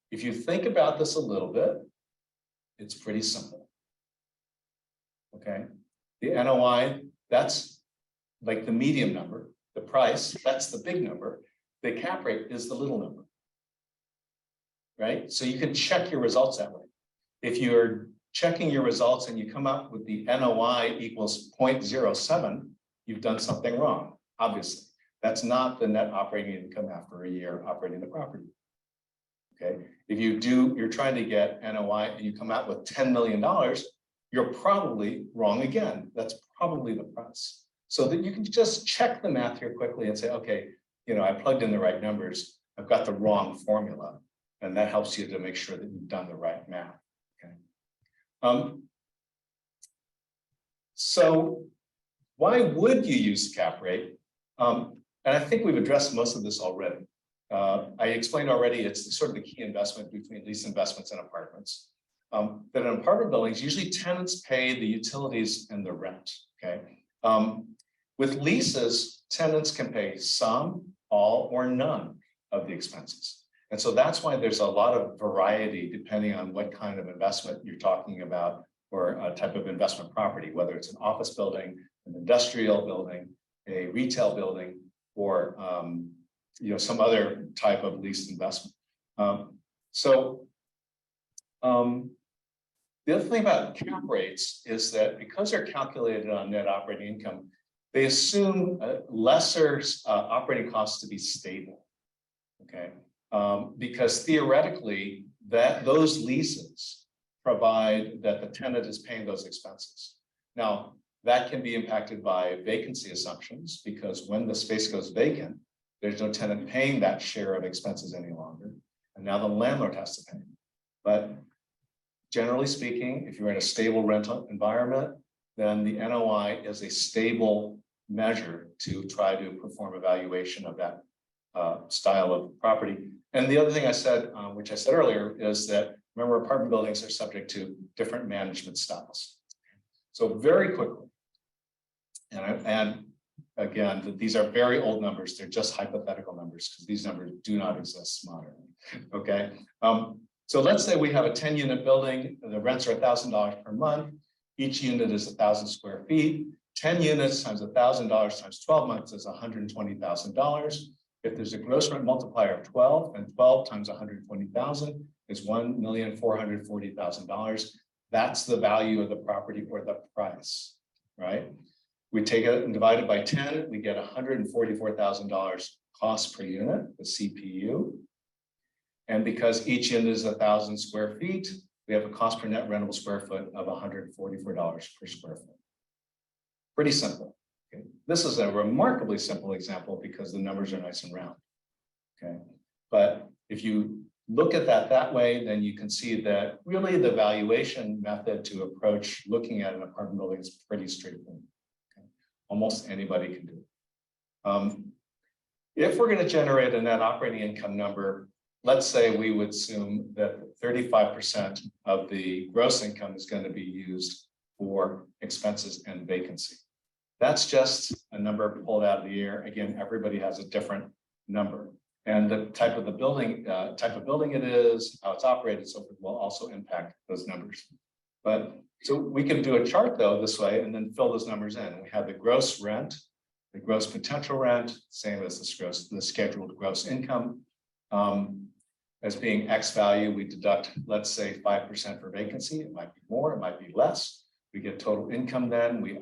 If you think about this a little bit, it's pretty simple. Okay, the NOI, that's like the medium number. The price, that's the big number. The cap rate is the little number. Right? So you can check your results that way. If you're checking your results and you come up with the NOI equals 0.07, you've done something wrong, obviously. That's not the net operating income after a year operating the property. Okay, if you're trying to get NOI and you come out with $10 million, you're probably wrong again. That's probably the price. So that you can just check the math here quickly and say, okay, you know, I plugged in the right numbers. I've got the wrong formula. And that helps you to make sure that you've done the right math. Okay. So why would you use cap rate? And I think we've addressed most of this already. I explained already, it's sort of the key investment between lease investments and apartments. But in apartment buildings, usually tenants pay the utilities and the rent, okay? With leases, tenants can pay some, all, or none of the expenses. And so that's why there's a lot of variety depending on what kind of investment you're talking about or a type of investment property, whether it's an office building, an industrial building, a retail building, or you know, some other type of leased investment. The other thing about cap rates is that because they're calculated on net operating income, they assume lesser operating costs to be stable. Okay, because theoretically those leases provide that the tenant is paying those expenses. Now that can be impacted by vacancy assumptions, because when the space goes vacant, there's no tenant paying that share of expenses any longer, and now the landlord has to pay. But generally speaking, if you're in a stable rental environment, then the NOI is a stable measure to try to perform evaluation of that style of property. And the other thing I said, which I said earlier, is that remember, apartment buildings are subject to different management styles. So very quickly, and again, these are very old numbers. They're just hypothetical numbers because these numbers do not exist modernly. Okay. So let's say we have a 10-unit building. The rents are $1,000 per month. Each unit is 1,000 square feet. 10 units times $1,000 times 12 months is $120,000. If there's a gross rent multiplier of 12, then 12 times 120,000 is $1,440,000. That's the value of the property or the price, right? We take it and divide it by 10, we get $144,000 cost per unit, the CPU. And because each unit is 1,000 square feet, we have a cost per net rentable square foot of $144 per square foot. Pretty simple. Okay. This is a remarkably simple example because the numbers are nice and round. Okay, but if you look at that way, then you can see that really the valuation method to approach looking at an apartment building is pretty straightforward. Okay. Almost anybody can do it. If we're going to generate a net operating income number, let's say we would assume that 35% of the gross income is going to be used for expenses and vacancy. That's just a number pulled out of the air. Again, everybody has a different number. And the type of building it is, how it's operated, so forth, will also impact those numbers. But so we can do a chart though this way and then fill those numbers in. We have the gross rent, the gross potential rent, same as the scheduled gross income. As being X value, we deduct, let's say 5% for vacancy. It might be more, it might be less. We get total income then, we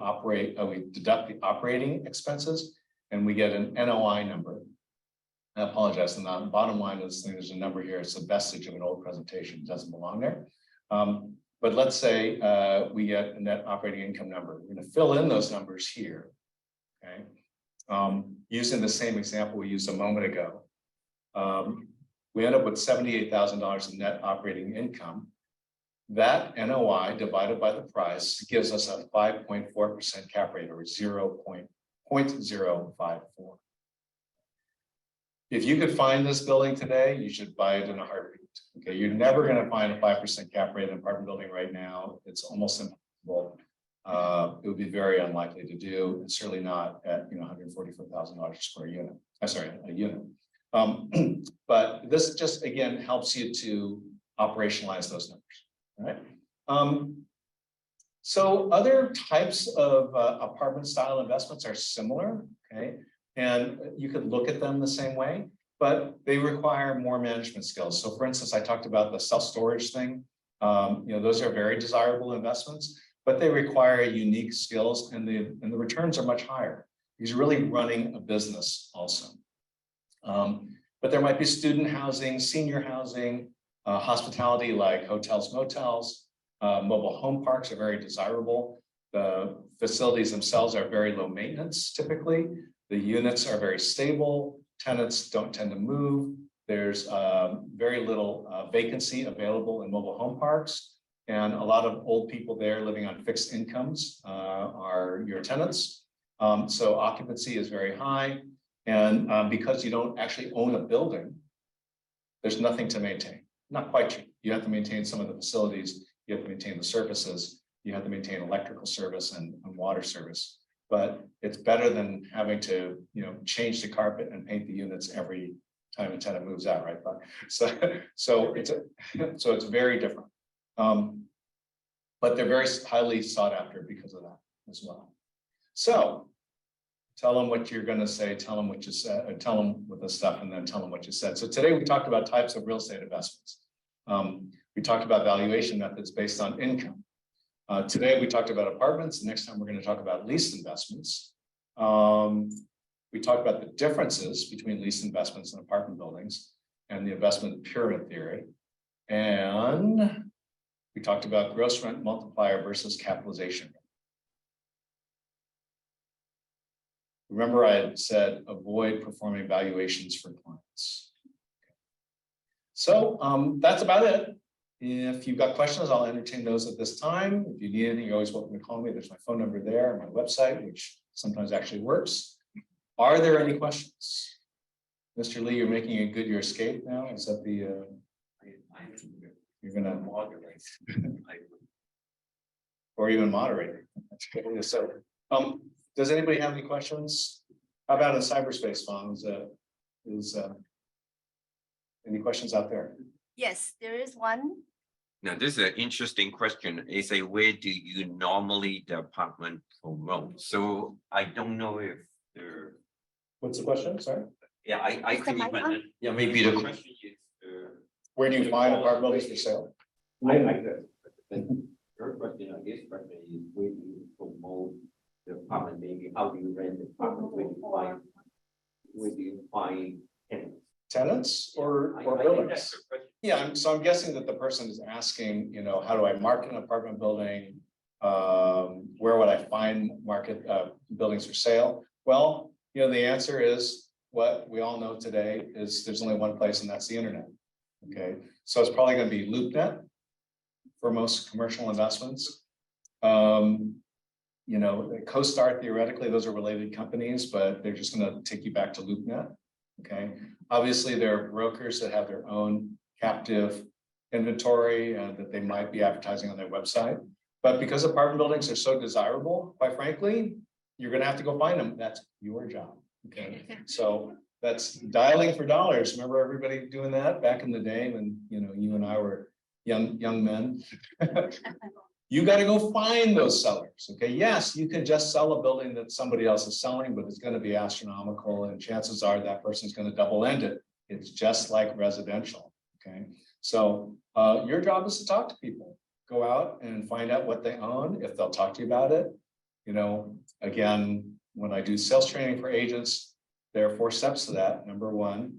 deduct the operating expenses and we get an NOI number. I apologize, and the bottom line of this thing, there's a number here, it's a vestige of an old presentation, it doesn't belong there. But let's say we get a net operating income number. We're gonna fill in those numbers here, okay? Using the same example we used a moment ago. We end up with $78,000 in net operating income. That NOI divided by the price gives us a 5.4% cap rate or 0.054. If you could find this building today, you should buy it in a heartbeat. Okay, you're never going to find a 5% cap rate in an apartment building right now. It's almost impossible. It would be very unlikely to do, and certainly not at $144,000 a square unit. A unit. But this just again helps you to operationalize those numbers, right? So other types of apartment style investments are similar, okay? And you could look at them the same way, but they require more management skills. So for instance, I talked about the self-storage thing. Those are very desirable investments, but they require unique skills and the returns are much higher. He's really running a business also. But there might be student housing, senior housing, hospitality like hotels, motels, mobile home parks are very desirable. The facilities themselves are very low maintenance typically. The units are very stable. Tenants don't tend to move. There's very little vacancy available in mobile home parks. And a lot of old people there living on fixed incomes are your tenants. So occupancy is very high. And because you don't actually own a building, there's nothing to maintain. Not quite true. You have to maintain some of the facilities. You have to maintain the surfaces. You have to maintain electrical service and water service. But it's better than having to, change the carpet and paint the units every time a tenant moves out, right? So it's very different. But they're very highly sought after because of that as well. So tell them what you're going to say, tell them what you said, or tell them with the stuff, and then tell them what you said. So today we talked about types of real estate investments. We talked about valuation methods based on income. Today we talked about apartments. Next time we're going to talk about lease investments. We talked about the differences between lease investments and apartment buildings and the investment pyramid theory. And we talked about gross rent multiplier versus capitalization. Remember, I had said avoid performing valuations for clients. So that's about it. If you've got questions, I'll entertain those at this time. If you need anything, you're always welcome to call me. There's my phone number there and my website, which sometimes actually works. Are there any questions? Mr. Lee, you're making a good your escape now. Is that the you're gonna moderate or even moderate? So does anybody have any questions? How about in cyberspace, Fong? Any questions out there? Yes, there is one. Now, this is an interesting question. It's a where do you normally the apartment promote? So I don't know if there. What's the question? Sorry. Yeah, I Is the think mic even, on? yeah, maybe the question is, Where do you find apartment buildings for sale? I like that. Your question, his question is, where do you promote the apartment, maybe how do you rent the apartment, where do you find tenants? Tenants or I think buildings? that's the question. Yeah, so I'm guessing that the person is asking, how do I market an apartment building? Where would I find market buildings for sale? Well, the answer is what we all know today is there's only one place, and that's the internet. Okay, so it's probably going to be LoopNet for most commercial investments. CoStar, theoretically, those are related companies, but they're just going to take you back to LoopNet. Okay, obviously there are brokers that have their own captive inventory that they might be advertising on their website. But because apartment buildings are so desirable, quite frankly, you're going to have to go find them. That's your job. Okay, so that's dialing for dollars. Remember everybody doing that back in the day when you and I were young men. You got to go find those sellers. Okay, yes, you can just sell a building that somebody else is selling, but it's going to be astronomical, and chances are that person's going to double end it. It's just like residential. Okay, so your job is to talk to people. Go out and find out what they own, if they'll talk to you about it. Again, when I do sales training for agents, there are 4 steps to that. Number 1,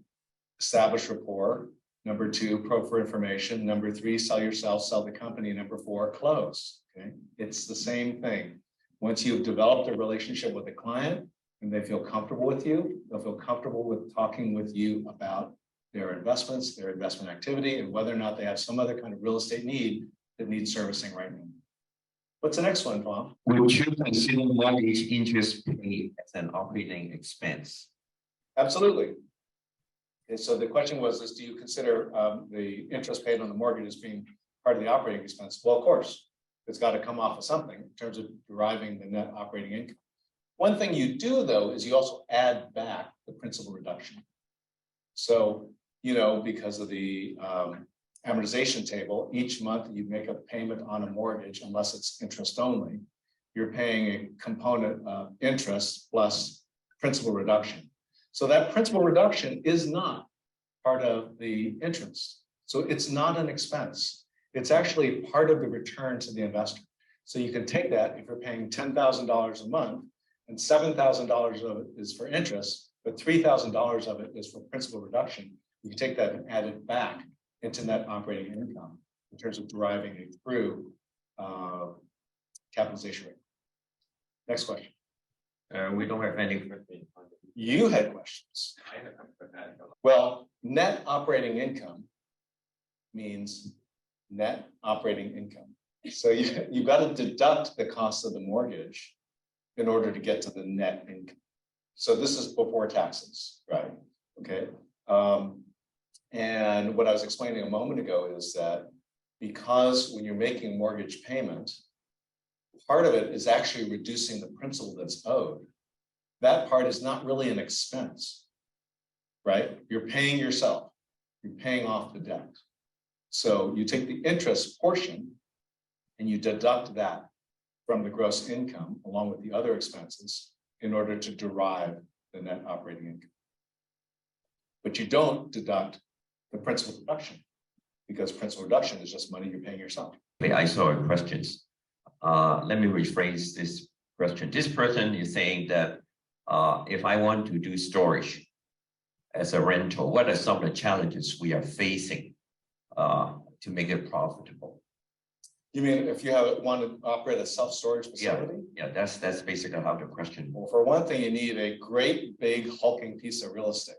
establish rapport. Number 2, probe for information. Number 3, sell yourself, sell the company. Number 4, close. Okay, it's the same thing. Once you've developed a relationship with a client and they feel comfortable with you, they'll feel comfortable with talking with you about their investments, their investment activity, and whether or not they have some other kind of real estate need that needs servicing right now. What's the next one, Tom? would you consider mortgage interest paid as an operating expense? Absolutely. And so the question was, do you consider the interest paid on the mortgage as being part of the operating expense? Well, of course, it's got to come off of something in terms of deriving the net operating income. One thing you do, though, is you also add back the principal reduction. So, because of the amortization table, each month you make a payment on a mortgage, unless it's interest only, you're paying a component of interest plus principal reduction. So that principal reduction is not part of the interest. So it's not an expense. It's actually part of the return to the investor. So you can take that if you're paying $10,000 a month and $7,000 of it is for interest, but $3,000 of it is for principal reduction. You can take that and add it back into net operating income in terms of deriving a true capitalization rate. Next question. We don't have any question. You had questions. Well, net operating income means net operating income. So you've got to deduct the cost of the mortgage in order to get to the net income. So this is before taxes, right? Okay. And what I was explaining a moment ago is that because when you're making mortgage payment, part of it is actually reducing the principal that's owed. That part is not really an expense, right? You're paying yourself, you're paying off the debt. So you take the interest portion and you deduct that from the gross income along with the other expenses in order to derive the net operating income. But you don't deduct the principal reduction because principal reduction is just money you're paying yourself. I saw questions. Let me rephrase this question. This person is saying that if I want to do storage as a rental, what are some of the challenges we are facing to make it profitable? You mean if you want to operate a self-storage facility? Yeah, that's basically how the question. Well, for one thing, you need a great big hulking piece of real estate,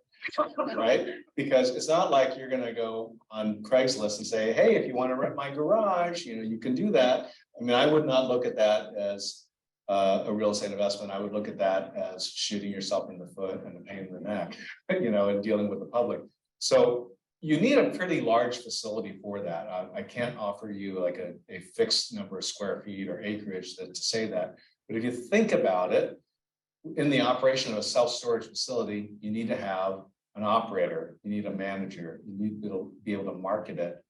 right? Because it's not like you're going to go on Craigslist and say, hey, if you want to rent my garage, you can do that. I mean, I would not look at that as a real estate investment. I would look at that as shooting yourself in the foot and a pain in the neck, and dealing with the public. So you need a pretty large facility for that. I can't offer you like a fixed number of square feet or acreage to say that. But if you think about it, in the operation of a self-storage facility, you need to have an operator, you need a manager, you need to be able to market it,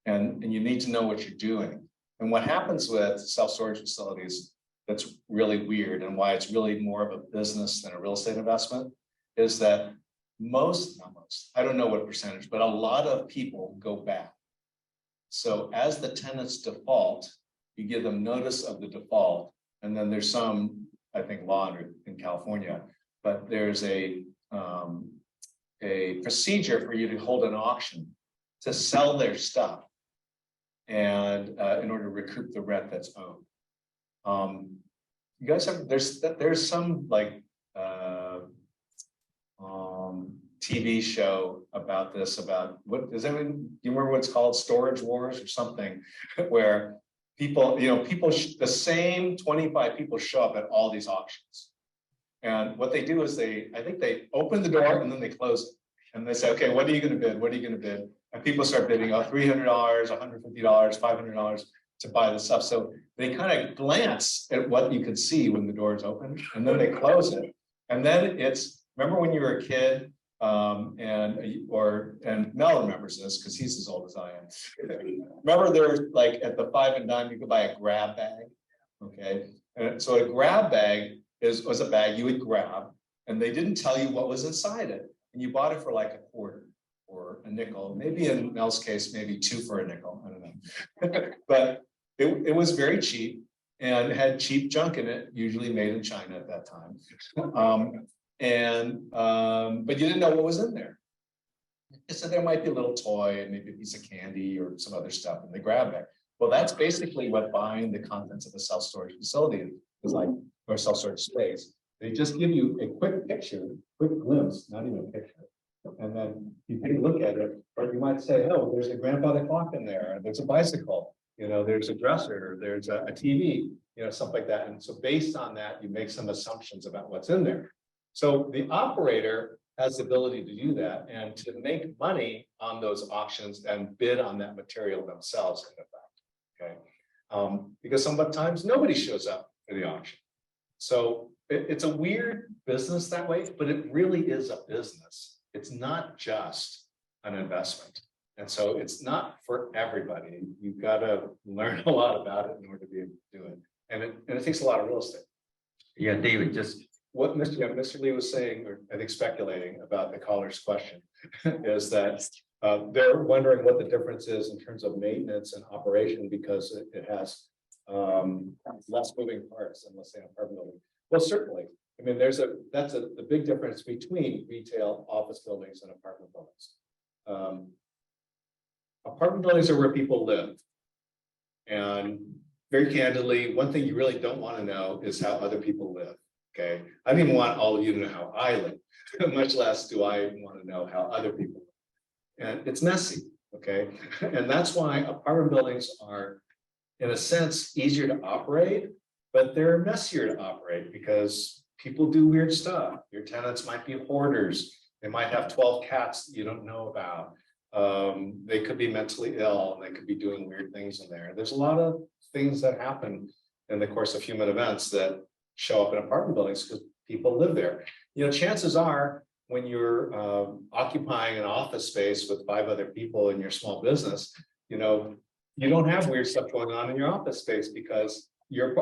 and you need to know what you're doing. And what happens with self-storage facilities that's really weird and why it's really more of a business than a real estate investment is that not most, I don't know what percentage, but a lot of people go back. So as the tenants default, you give them notice of the default, and then there's some, I think, law in California, but there's a procedure for you to hold an auction to sell their stuff, and in order to recoup the rent that's owed. You guys have, there's some like TV show about this, about what does anyone, do you remember what's called, Storage Wars or something, where people, the same 25 people show up at all these auctions. And what they do is I think they open the door and then they close it. And they say, okay, what are you going to bid? What are you going to bid? And people start bidding, oh, $300, $150, $500 to buy the stuff. So they kind of glance at what you could see when the doors open, and then they close it. And then it's, remember when you were a kid, and Mel remembers this because he's as old as I am. Remember there's like at the 5 and dime, you could buy a grab bag. Okay. And so a grab bag was a bag you would grab, and they didn't tell you what was inside it. And you bought it for like a quarter or a nickel, maybe in Mel's case, maybe 2 for a nickel. I don't know. But it was very cheap and had cheap junk in it, usually made in China at that time. But you didn't know what was in there. So there might be a little toy and maybe a piece of candy or some other stuff in the grab bag. Well, that's basically what buying the contents of a self-storage facility is like, or self-storage space. They just give you a quick picture, quick glimpse, not even a picture. And then you take a look at it, or you might say, oh, there's a grandfather clock in there, there's a bicycle, there's a dresser, there's a TV, stuff like that. And so based on that, you make some assumptions about what's in there. So the operator has the ability to do that and to make money on those auctions and bid on that material themselves, in effect. Okay, because sometimes nobody shows up for the auction. So it's a weird business that way, but it really is a business. It's not just an investment. And so it's not for everybody. You've got to learn a lot about it in order to be able to do it. And it takes a lot of real estate. Yeah, David, just What Mr. Lee was saying, or I think speculating about the caller's question, is that they're wondering what the difference is in terms of maintenance and operation, because it has less moving parts than, let's say, an apartment building. Well, certainly. I mean, that's the big difference between retail, office buildings and apartment buildings. Apartment buildings are where people live. And very candidly, one thing you really don't want to know is how other people live. Okay, I don't even want all of you to know how I live, much less do I want to know how other people live. And it's messy, okay? And that's why apartment buildings are, in a sense, easier to operate, but they're messier to operate because people do weird stuff. Your tenants might be hoarders. They might have 12 cats that you don't know about. They could be mentally ill, and they could be doing weird things in there. There's a lot of things that happen in the course of human events that show up in apartment buildings because people live there. Chances are when you're occupying an office space with 5 other people in your small business, you don't have weird stuff going on in your office space because your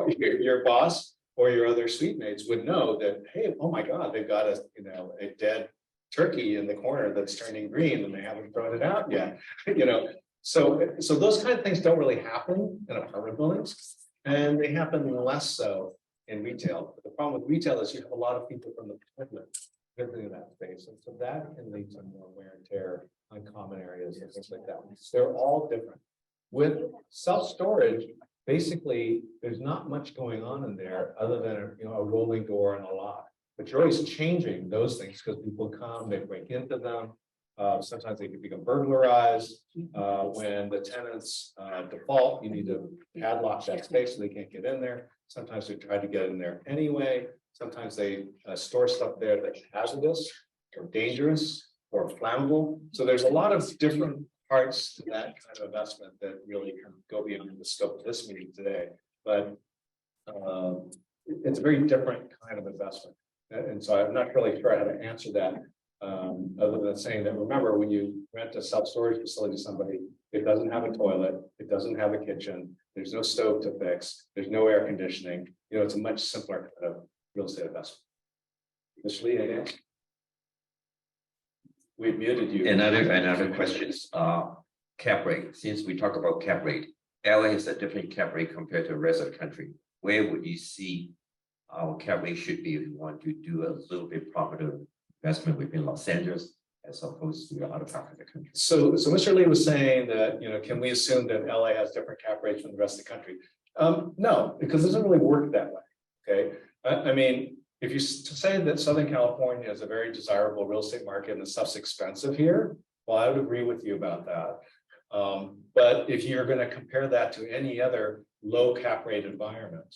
boss or your other suite mates would know that, hey, oh my God, they've got a dead turkey in the corner that's turning green and they haven't thrown it out yet. So those kind of things don't really happen in apartment buildings, and they happen less so in retail. But the problem with retail is you have a lot of people from the public visiting that space. And so that can lead to more wear and tear on common areas and things like that. They're all different. With self-storage, basically, there's not much going on in there other than a rolling door and a lock. But you're always changing those things because people come, they break into them. Sometimes they can become burglarized. When the tenants default, you need to padlock that space so they can't get in there. Sometimes they try to get in there anyway. Sometimes they store stuff there that's hazardous or dangerous or flammable. So there's a lot of different parts to that kind of investment that really can go beyond the scope of this meeting today. But it's a very different kind of investment. And so I'm not really sure how to answer that. Other than saying that, remember, when you rent a self-storage facility to somebody, it doesn't have a toilet, it doesn't have a kitchen, there's no stove to fix, there's no air conditioning. It's a much simpler kind of real estate investment. Mr. Lee, anything else? We muted you. Another questions, cap rate, since we talk about cap rate, LA has a different cap rate compared to the rest of the country. Where would you see our cap rate should be if you want to do a little bit profitable investment within Los Angeles as opposed to the other part of the country? So Mr. Lee was saying that, can we assume that LA has different cap rates from the rest of the country? No, because it doesn't really work that way, okay? I mean, if you say that Southern California is a very desirable real estate market and the stuff's expensive here, well, I would agree with you about that. But if you're gonna compare that to any other low cap rate environment,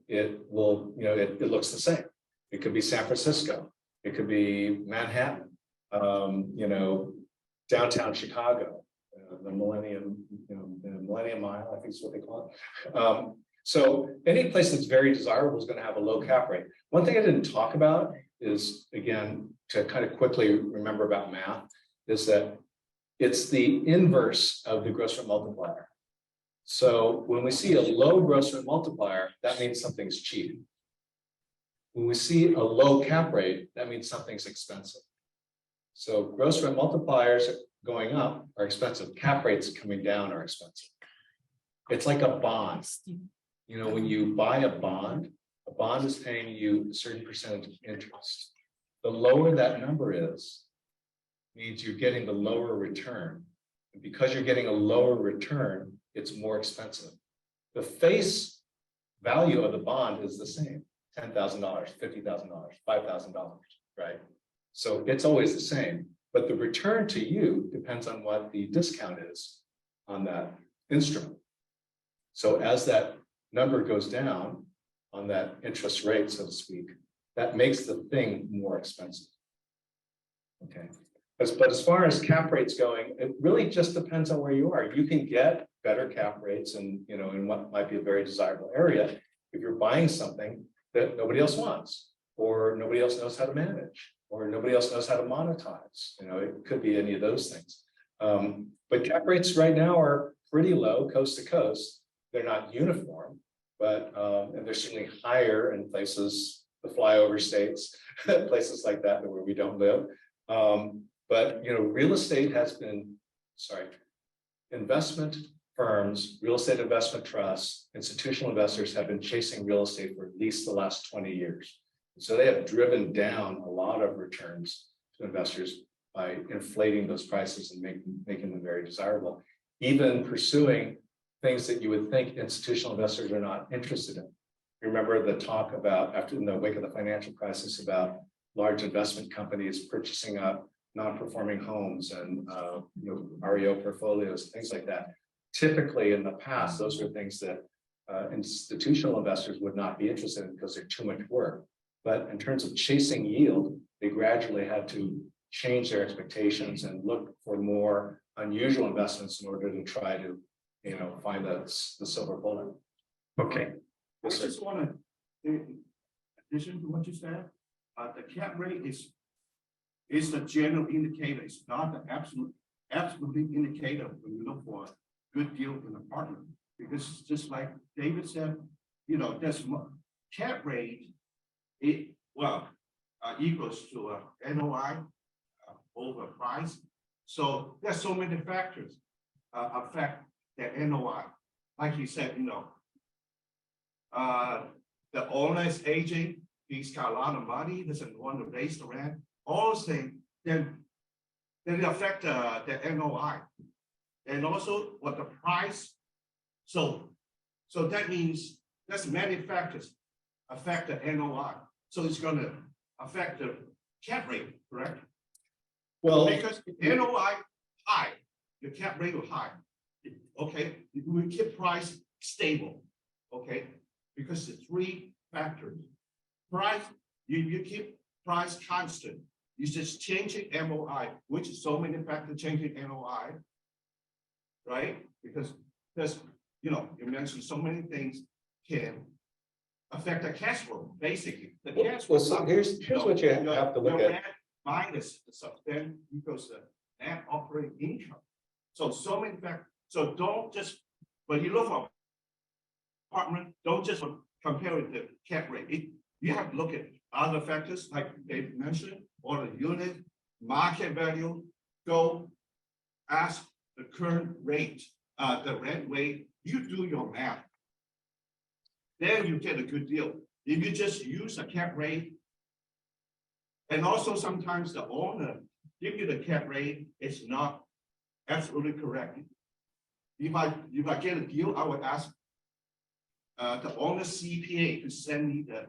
it will, it looks the same. It could be San Francisco, it could be Manhattan, downtown Chicago, the Millennium, the Millennium Mile, I think is what they call it. So any place that's very desirable is going to have a low cap rate. One thing I didn't talk about is, again, to kind of quickly remember about math, is that it's the inverse of the gross rent multiplier. So when we see a low gross rent multiplier, that means something's cheap. When we see a low cap rate, that means something's expensive. So gross rent multipliers going up are expensive. Cap rates coming down are expensive. It's like a bond. When you buy a bond is paying you a certain percentage of interest. The lower that number is, means you're getting the lower return. And because you're getting a lower return, it's more expensive. The face value of the bond is the same, $10,000, $50,000, $5,000, right? So it's always the same, but the return to you depends on what the discount is on that instrument. So as that number goes down on that interest rate, so to speak, that makes the thing more expensive. Okay, but as far as cap rates going, it really just depends on where you are. You can get better cap rates and in what might be a very desirable area if you're buying something that nobody else wants, or nobody else knows how to manage, or nobody else knows how to monetize. It could be any of those things. But cap rates right now are pretty low, coast to coast. They're not uniform, but and they're certainly higher in places, the flyover states, places like that where we don't live. But real estate has been, investment firms, real estate investment trusts, institutional investors have been chasing real estate for at least the last 20 years. So they have driven down a lot of returns to investors by inflating those prices and making them very desirable, even pursuing things that you would think institutional investors are not interested in. Remember the talk about, after in the wake of the financial crisis, about large investment companies purchasing up non-performing homes and REO portfolios, things like that. Typically in the past, those are things that institutional investors would not be interested in because they're too much work. But in terms of chasing yield, they gradually had to change their expectations and look for more unusual investments in order to try to find the silver bullet. Okay. I just want to, in addition to what you said, the cap rate is the general indicator. It's not the absolute indicator when you look for a good deal in an apartment. Because just like David said, there's cap rate. Equals to NOI over price. So there's so many factors affect the NOI. Like you said, the owner is aging, he's got a lot of money, doesn't want to raise the rent, all those things, then it affect the NOI. And also what the price. So that means there's many factors affect the NOI. So it's going to affect the cap rate, correct? Well, because NOI high, the cap rate will high. Okay, we keep price stable. Okay, because the three factors. Price, you keep price constant. You just changing MOI, which is so many factors changing NOI, right? Because there's, you mentioned so many things can affect the cash flow, basically. The cash flow. So here's what you have to look at. Minus the stuff, then goes the net operating income. So many factors. So don't just, when you look for apartment, don't just compare with the cap rate. You have to look at other factors, like Dave mentioned, or the unit, market value, go ask the current rate, the rent rate, you do your math. Then you get a good deal. If you just use a cap rate. And also sometimes the owner give you the cap rate, it's not absolutely correct. If I get a deal, I would ask the owner's CPA to send me the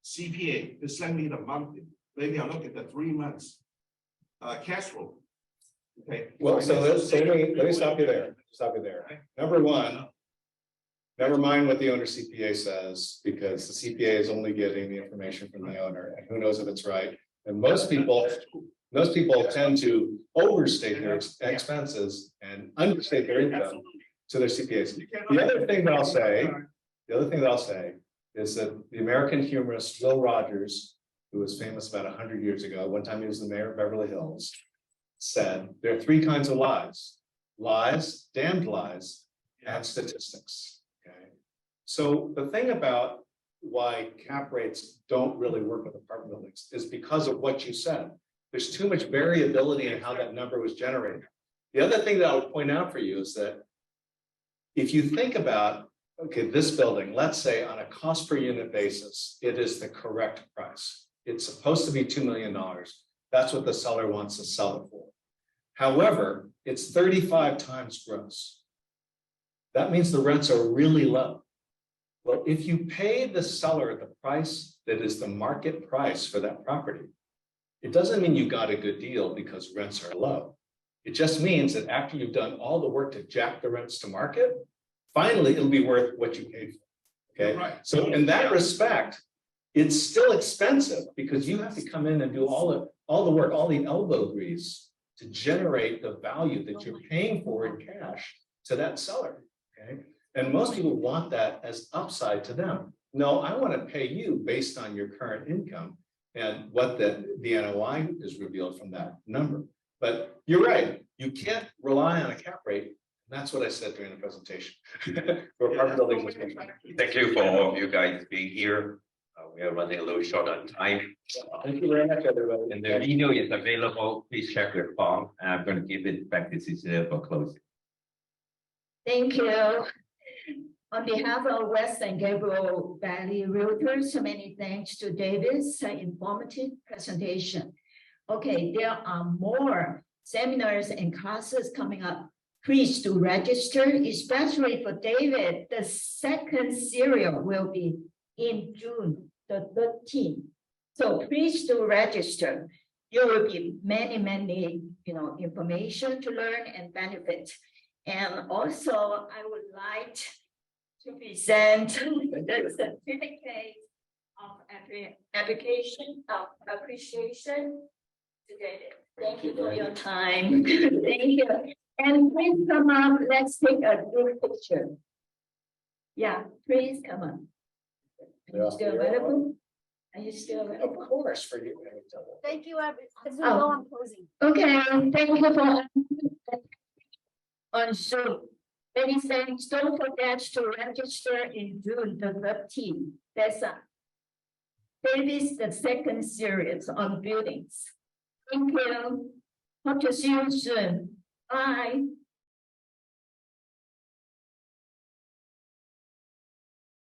CPA, to send me the monthly. Maybe I look at the 3 months cash flow. Okay. Well, so let me stop you there. Number one, never mind what the owner CPA says, because the CPA is only getting the information from the owner, and who knows if it's right. And most people tend to overstate their expenses and understate their income to their CPAs. The other thing that I'll say is that the American humorist Will Rogers, who was famous about 100 years ago, one time he was the mayor of Beverly Hills, said there are 3 kinds of lies: lies, damned lies, and statistics. Okay. So the thing about why cap rates don't really work with apartment buildings is because of what you said. There's too much variability in how that number was generated. The other thing that I would point out for you is that if you think about, okay, this building, let's say on a cost per unit basis, it is the correct price. It's supposed to be $2 million. That's what the seller wants to sell it for. However, it's 35 times gross. That means the rents are really low. Well, if you pay the seller the price that is the market price for that property, it doesn't mean you got a good deal because rents are low. It just means that after you've done all the work to jack the rents to market, finally it'll be worth what you paid for. Okay. Right. So in that respect, it's still expensive because you have to come in and do all the work, all the elbow grease to generate the value that you're paying for in cash to that seller. Okay. And most people want that as upside to them. No, I want to pay you based on your current income and what the NOI is revealed from that number. But you're right, you can't rely on a cap rate. And that's what I said during the presentation. For apartment buildings. Thank you for all of you guys being here. We are running a little short on time. Thank you very much, everybody. And the video is available. Please check your phone. And I'm going to give it back to Cecilia for closing. Thank you. On behalf of Western Gabriel Valley Realtors, many thanks to David's informative presentation. Okay, there are more seminars and classes coming up. Please do register, especially for David. The second serial will be in June the 13th. So please do register. There will be many, information to learn and benefit. And also, I would like to present the certificate of application of appreciation to David. Thank you for your time. Thank you. And please come up. Let's take a group picture. Yeah, please come on. Are you still available? Are you still available? Of course, for you. Thank you, everyone. I'm closing. Okay, thank you for on Zoom. Many thanks. Don't forget to register in June the 13th. That's David's the second series on buildings. Thank you. Hope to see you soon. Bye.